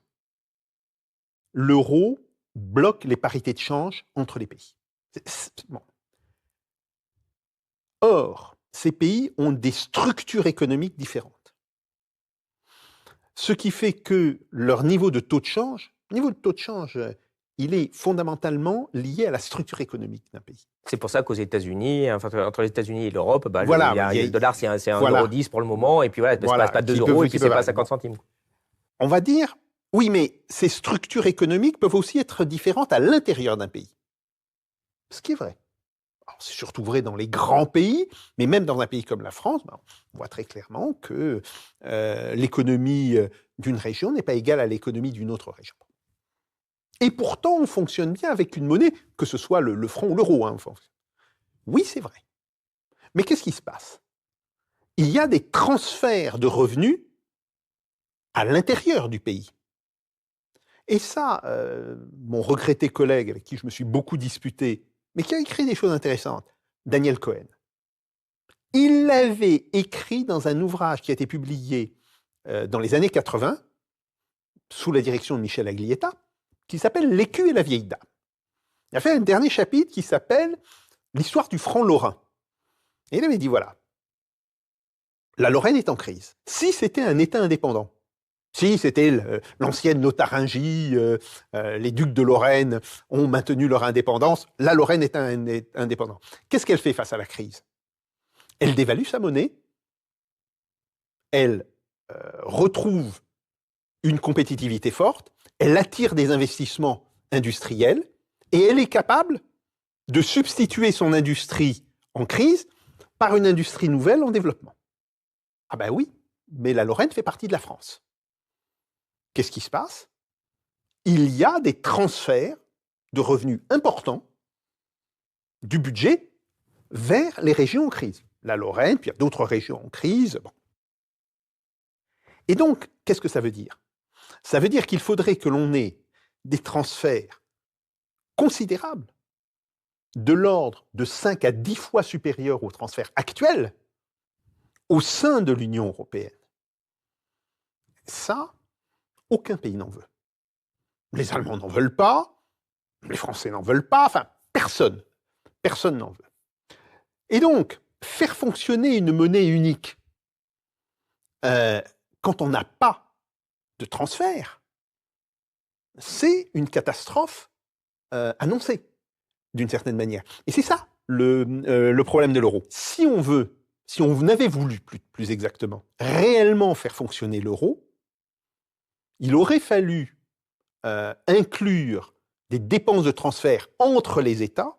l'euro bloque les parités de change entre les pays. Bon. Or, ces pays ont des structures économiques différentes. Ce qui fait que leur niveau de taux de change, il est fondamentalement lié à la structure économique d'un pays. C'est pour ça qu'aux États-Unis, enfin, entre les États-Unis et l'Europe, Voilà, le dollar, c'est 1,10 voilà. € pour le moment, et puis voilà, Voilà, c'est pas 2 qui € peuvent- et qui puis c'est peuvent pas aller. 50 centimes. On va dire, oui, mais ces structures économiques peuvent aussi être différentes à l'intérieur d'un pays. Ce qui est vrai. Alors, c'est surtout vrai dans les grands pays, mais même dans un pays comme la France, on voit très clairement que l'économie d'une région n'est pas égale à l'économie d'une autre région. Et pourtant, on fonctionne bien avec une monnaie, que ce soit le franc ou l'euro. Oui, c'est vrai. Mais qu'est-ce qui se passe? Il y a des transferts de revenus à l'intérieur du pays. Et ça, mon regretté collègue avec qui je me suis beaucoup disputé, mais qui a écrit des choses intéressantes, Daniel Cohen, il l'avait écrit dans un ouvrage qui a été publié dans les années 80, sous la direction de Michel Aglietta, qui s'appelle L'écu et la vieille dame. Il a fait un dernier chapitre qui s'appelle L'histoire du franc lorrain. Et il avait dit, voilà, la Lorraine est en crise. Si c'était un État indépendant, si c'était l'ancienne Lotharingie, les ducs de Lorraine ont maintenu leur indépendance, la Lorraine est indépendante. Qu'est-ce qu'elle fait face à la crise? Elle dévalue sa monnaie, elle retrouve une compétitivité forte, elle attire des investissements industriels et elle est capable de substituer son industrie en crise par une industrie nouvelle en développement. Ah ben oui, mais la Lorraine fait partie de la France. Qu'est-ce qui se passe? Il y a des transferts de revenus importants du budget vers les régions en crise. La Lorraine, puis il y a d'autres régions en crise. Bon. Et donc, qu'est-ce que ça veut dire? Ça veut dire qu'il faudrait que l'on ait des transferts considérables, de l'ordre de 5 à 10 fois supérieurs aux transferts actuels au sein de l'Union européenne. Ça, aucun pays n'en veut. Les Allemands n'en veulent pas, les Français n'en veulent pas, enfin, personne n'en veut. Et donc, faire fonctionner une monnaie unique quand on n'a pas de transfert, c'est une catastrophe annoncée, d'une certaine manière. Et c'est ça le problème de l'euro. Si on avait voulu, plus exactement, réellement faire fonctionner l'euro, il aurait fallu inclure des dépenses de transfert entre les États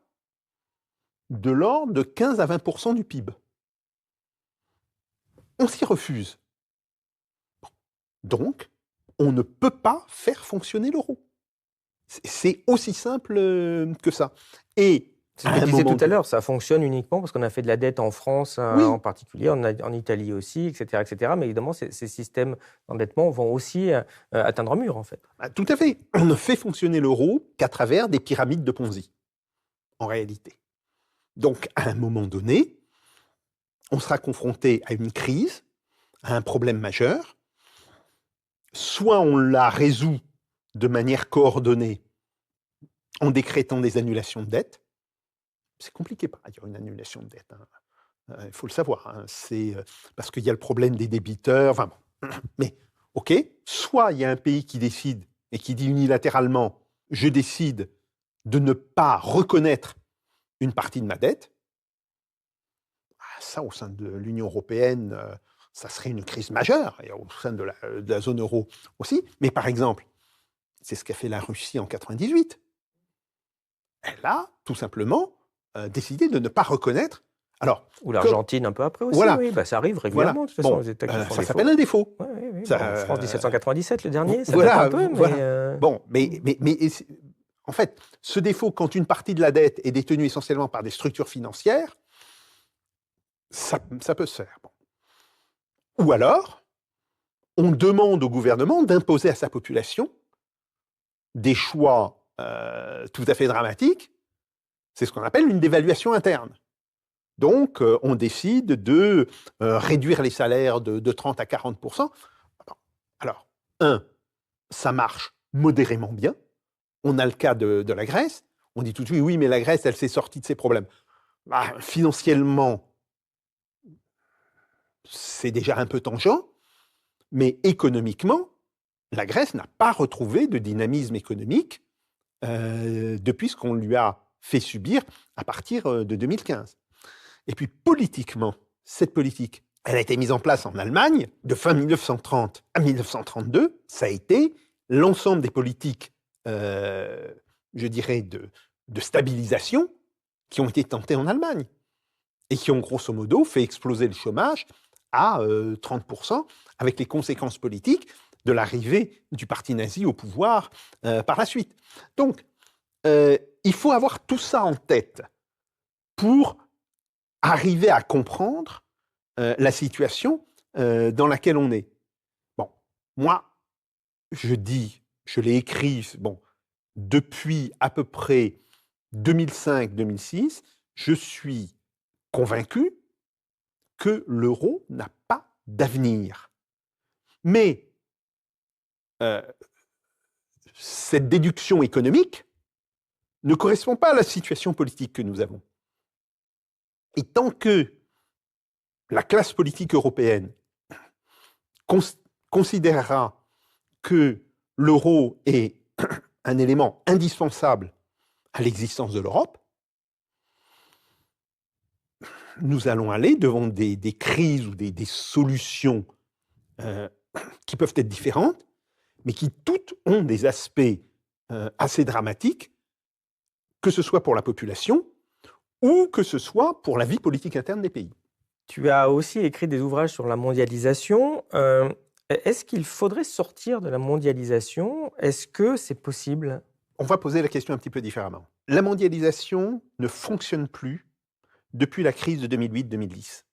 de l'ordre de 15 à 20% du PIB. On s'y refuse. Donc, on ne peut pas faire fonctionner l'euro. C'est aussi simple que ça. Et c'est ce que je disais tout à l'heure, ça fonctionne uniquement parce qu'on a fait de la dette en France oui. en particulier, en Italie aussi, etc., etc. Mais évidemment, ces systèmes d'endettement vont aussi atteindre un mur, en fait. Tout à fait. On ne fait fonctionner l'euro qu'à travers des pyramides de Ponzi, en réalité. Donc, à un moment donné, on sera confronté à une crise, à un problème majeur. Soit on la résout de manière coordonnée en décrétant des annulations de dette. C'est compliqué par ailleurs, une annulation de dette. Il faut le savoir. C'est parce qu'il y a le problème des débiteurs. Enfin, bon. Mais, OK, soit il y a un pays qui décide et qui dit unilatéralement « je décide de ne pas reconnaître une partie de ma dette », ça, au sein de l'Union européenne, ça serait une crise majeure, et au sein de la zone euro aussi. Mais par exemple, c'est ce qu'a fait la Russie en 1998. Elle a tout simplement décidé de ne pas reconnaître. Alors, ou l'Argentine un peu après aussi, voilà. Oui, ça arrive régulièrement, de toute façon, bon, les États qui font ça s'appelle un défaut. Oui. Ça, France 1797, le dernier, ça voilà, date un peu, voilà. Bon, mais en fait, ce défaut, quand une partie de la dette est détenue essentiellement par des structures financières, ça peut se faire. Bon. Ou alors, on demande au gouvernement d'imposer à sa population des choix tout à fait dramatiques. C'est ce qu'on appelle une dévaluation interne. Donc, on décide de réduire les salaires de 30 à 40%. Alors, ça marche modérément bien. On a le cas de la Grèce. On dit tout de suite, oui, mais la Grèce, elle s'est sortie de ses problèmes. Bah, financièrement, c'est déjà un peu tangent, mais économiquement, la Grèce n'a pas retrouvé de dynamisme économique depuis ce qu'on lui a fait subir à partir de 2015. Et puis politiquement, cette politique, elle a été mise en place en Allemagne de fin 1930 à 1932. Ça a été l'ensemble des politiques, je dirais, de stabilisation qui ont été tentées en Allemagne et qui ont grosso modo fait exploser le chômage à 30%, avec les conséquences politiques de l'arrivée du parti nazi au pouvoir par la suite. Donc, il faut avoir tout ça en tête pour arriver à comprendre la situation dans laquelle on est. Bon, moi, je l'ai écrit, bon, depuis à peu près 2005-2006, je suis convaincu que l'euro n'a pas d'avenir. Mais cette déduction économique ne correspond pas à la situation politique que nous avons. Et tant que la classe politique européenne considérera que l'euro est un élément indispensable à l'existence de l'Europe, nous allons aller devant des crises ou des solutions qui peuvent être différentes, mais qui toutes ont des aspects assez dramatiques, que ce soit pour la population ou que ce soit pour la vie politique interne des pays. Tu as aussi écrit des ouvrages sur la mondialisation. Est-ce qu'il faudrait sortir de la mondialisation? Est-ce que c'est possible? On va poser la question un petit peu différemment. La mondialisation ne fonctionne plus depuis la crise de 2008-2010.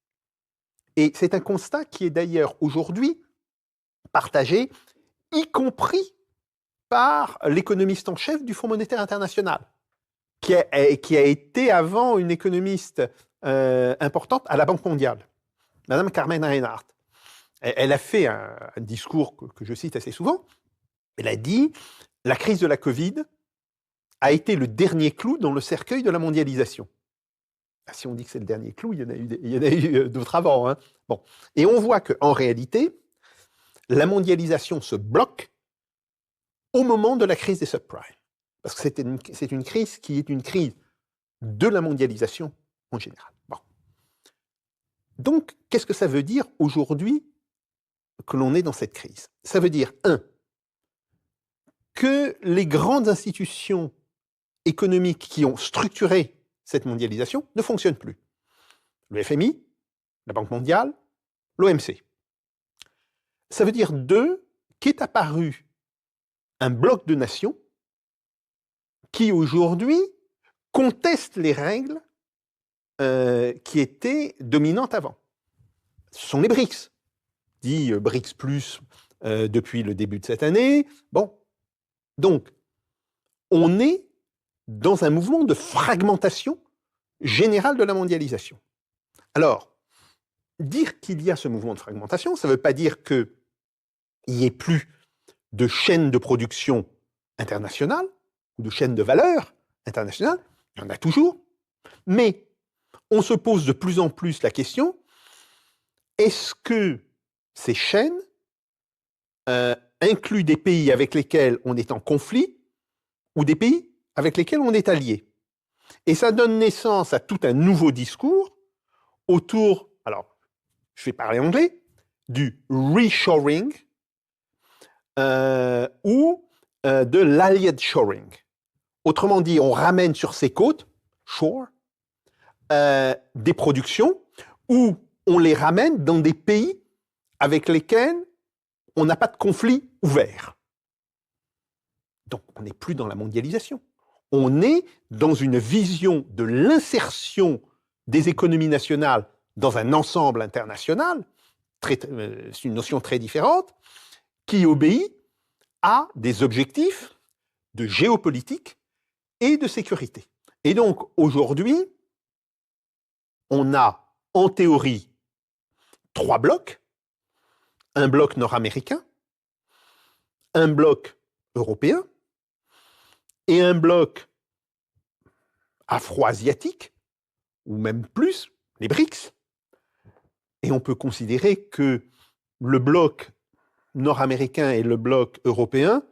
Et c'est un constat qui est d'ailleurs aujourd'hui partagé, y compris par l'économiste en chef du Fonds monétaire international, qui a été avant une économiste importante à la Banque mondiale, Madame Carmen Reinhardt. Elle a fait un discours que je cite assez souvent. Elle a dit « La crise de la Covid a été le dernier clou dans le cercueil de la mondialisation ». Si on dit que c'est le dernier clou, il y en a eu d'autres avant. Hein. Bon. Et on voit qu'en réalité, la mondialisation se bloque au moment de la crise des subprimes. Parce que c'est une crise qui est une crise de la mondialisation en général. Bon. Donc, qu'est-ce que ça veut dire aujourd'hui que l'on est dans cette crise? Ça veut dire, que les grandes institutions économiques qui ont structuré cette mondialisation ne fonctionnent plus. Le FMI, la Banque mondiale, l'OMC. Ça veut dire, qu'est apparu un bloc de nations qui aujourd'hui contestent les règles qui étaient dominantes avant. Ce sont les BRICS, dit BRICS plus depuis le début de cette année. Bon, donc, on est dans un mouvement de fragmentation générale de la mondialisation. Alors, dire qu'il y a ce mouvement de fragmentation, ça ne veut pas dire qu'il n'y ait plus de chaînes de production internationales ou de chaînes de valeur internationales. Il y en a toujours. Mais on se pose de plus en plus la question, est-ce que ces chaînes incluent des pays avec lesquels on est en conflit ou des pays avec lesquels on est allié? Et ça donne naissance à tout un nouveau discours autour, alors je vais parler anglais, du reshoring ou de l'allied shoring. Autrement dit, on ramène sur ses côtes, shore, des productions ou on les ramène dans des pays avec lesquels on n'a pas de conflit ouvert. Donc, on n'est plus dans la mondialisation. On est dans une vision de l'insertion des économies nationales dans un ensemble international, c'est une notion très différente, qui obéit à des objectifs de géopolitique et de sécurité. Et donc, aujourd'hui, on a, en théorie, 3 blocs. Un bloc nord-américain, un bloc européen et un bloc afro-asiatiques, ou même plus, les BRICS. Et on peut considérer que le bloc nord-américain et le bloc européen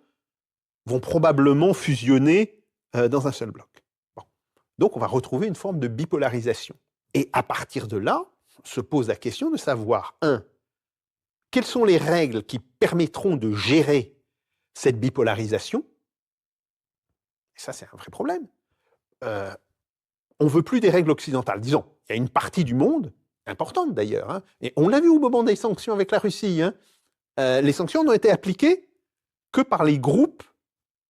vont probablement fusionner dans un seul bloc. Bon. Donc on va retrouver une forme de bipolarisation. Et à partir de là, se pose la question de savoir, quelles sont les règles qui permettront de gérer cette bipolarisation? Et ça, c'est un vrai problème. On ne veut plus des règles occidentales. Disons, il y a une partie du monde, importante d'ailleurs, et on l'a vu au moment des sanctions avec la Russie, les sanctions n'ont été appliquées que par les groupes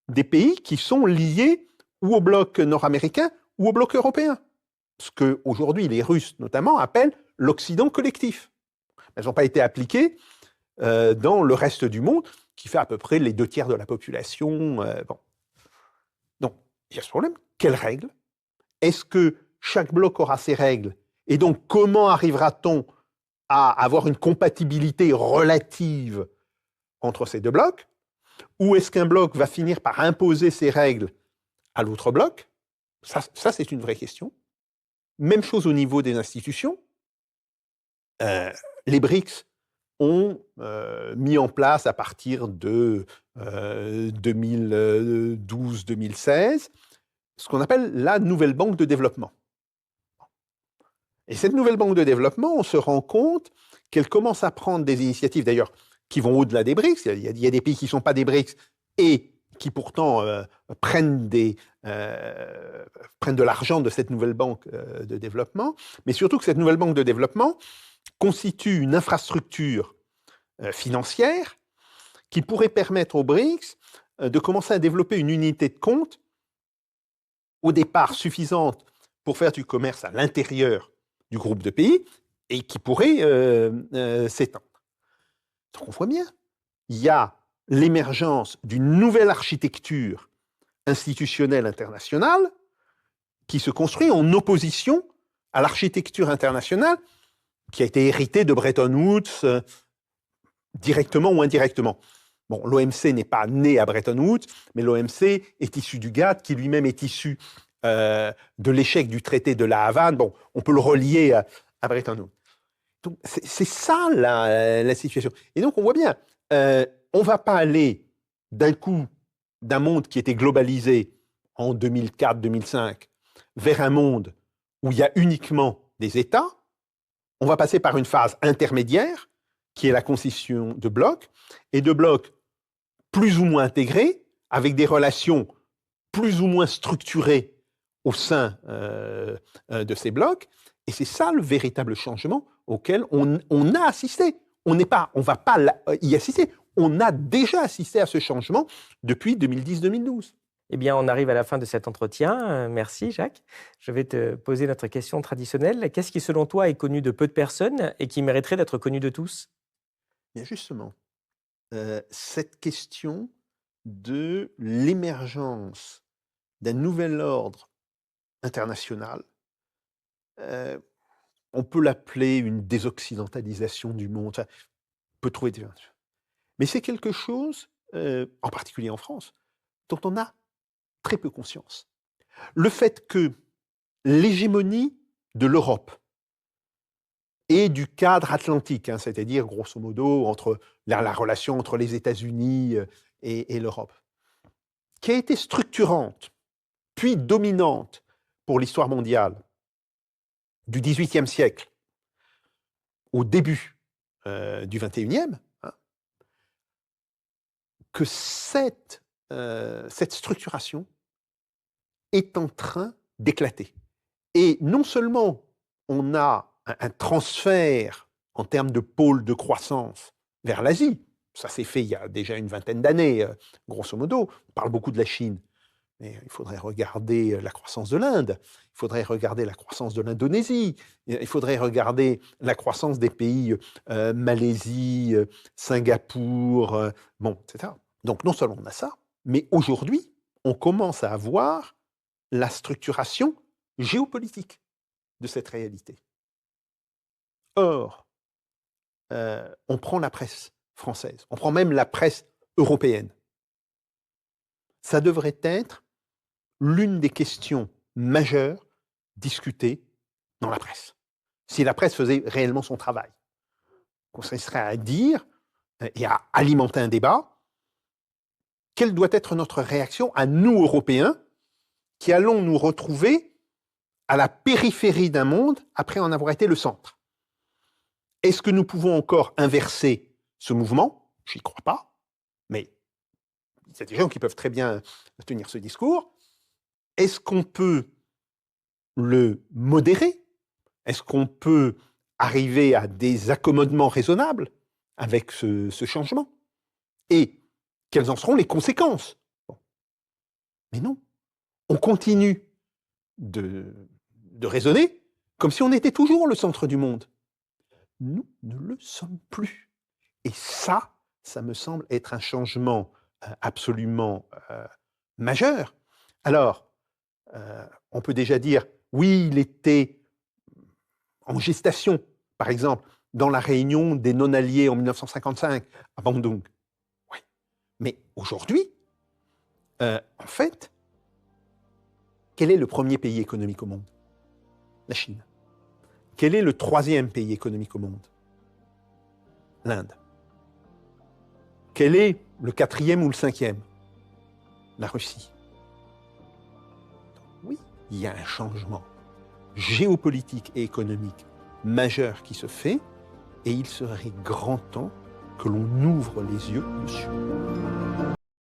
des pays qui sont liés ou au bloc nord-américain ou au bloc européen. Ce qu'aujourd'hui les Russes notamment appellent l'Occident collectif. Elles n'ont pas été appliquées dans le reste du monde, qui fait à peu près les 2/3 de la population. Bon. Donc, il y a ce problème. Quelles règles? Est-ce que chaque bloc aura ses règles? Et donc, comment arrivera-t-on à avoir une compatibilité relative entre ces deux blocs? Ou est-ce qu'un bloc va finir par imposer ses règles à l'autre bloc? Ça, c'est une vraie question. Même chose au niveau des institutions. Les BRICS ont mis en place à partir de 2012-2016 ce qu'on appelle la nouvelle banque de développement. Et cette nouvelle banque de développement, on se rend compte qu'elle commence à prendre des initiatives, d'ailleurs, qui vont au-delà des BRICS. Il y a des pays qui ne sont pas des BRICS et qui pourtant prennent de l'argent de cette nouvelle banque de développement, mais surtout que cette nouvelle banque de développement constitue une infrastructure financière qui pourrait permettre aux BRICS de commencer à développer une unité de compte au départ suffisante pour faire du commerce à l'intérieur du groupe de pays et qui pourrait s'étendre. Donc on voit bien, il y a l'émergence d'une nouvelle architecture institutionnelle internationale qui se construit en opposition à l'architecture internationale qui a été héritée de Bretton Woods, directement ou indirectement. Bon, l'OMC n'est pas né à Bretton Woods, mais l'OMC est issu du GATT, qui lui-même est issu de l'échec du traité de la Havane. Bon, on peut le relier à Bretton Woods. Donc, c'est ça la situation. Et donc, on voit bien, on ne va pas aller d'un coup d'un monde qui était globalisé en 2004-2005 vers un monde où il y a uniquement des États. On va passer par une phase intermédiaire, qui est la constitution de blocs, et de blocs plus ou moins intégrés, avec des relations plus ou moins structurées au sein de ces blocs. Et c'est ça le véritable changement auquel on a assisté. On ne va pas y assister. On a déjà assisté à ce changement depuis 2010-2012. Eh bien, on arrive à la fin de cet entretien. Merci, Jacques. Je vais te poser notre question traditionnelle. Qu'est-ce qui, selon toi, est connu de peu de personnes et qui mériterait d'être connu de tous? Bien justement, cette question de l'émergence d'un nouvel ordre international, on peut l'appeler une désoccidentalisation du monde. Enfin, on peut trouver des... Mais c'est quelque chose, en particulier en France, dont on a très peu conscience. Le fait que l'hégémonie de l'Europe et du cadre atlantique, c'est-à-dire grosso modo entre la relation entre les États-Unis et l'Europe, qui a été structurante, puis dominante pour l'histoire mondiale du XVIIIe siècle au début du XXIe, que cette structuration est en train d'éclater. Et non seulement on a un transfert en termes de pôle de croissance vers l'Asie, ça s'est fait il y a déjà une vingtaine d'années, grosso modo, on parle beaucoup de la Chine, mais il faudrait regarder la croissance de l'Inde, il faudrait regarder la croissance de l'Indonésie, il faudrait regarder la croissance des pays Malaisie, Singapour, bon, etc. Donc non seulement on a ça, mais aujourd'hui, on commence à avoir la structuration géopolitique de cette réalité. Or, on prend la presse française, on prend même la presse européenne. Ça devrait être l'une des questions majeurs discutés dans la presse. Si la presse faisait réellement son travail, qu'on serait à dire et à alimenter un débat, quelle doit être notre réaction à nous, Européens, qui allons nous retrouver à la périphérie d'un monde après en avoir été le centre? Est-ce que nous pouvons encore inverser ce mouvement? Je n'y crois pas, mais il y a des gens qui peuvent très bien tenir ce discours. Est-ce qu'on peut le modérer? Est-ce qu'on peut arriver à des accommodements raisonnables avec ce changement? Et quelles en seront les conséquences? Bon. Mais non, on continue de raisonner comme si on était toujours le centre du monde. Nous ne le sommes plus. Et ça me semble être un changement absolument majeur. Alors, on peut déjà dire, oui, il était en gestation, par exemple, dans la réunion des non-alliés en 1955 à Bandung. Oui. Mais aujourd'hui, en fait, quel est le premier pays économique au monde? La Chine. Quel est le troisième pays économique au monde? L'Inde. Quel est le quatrième ou le cinquième? La Russie. Donc, oui, il y a un changement géopolitique et économique majeur qui se fait, et il serait grand temps que l'on ouvre les yeux dessus.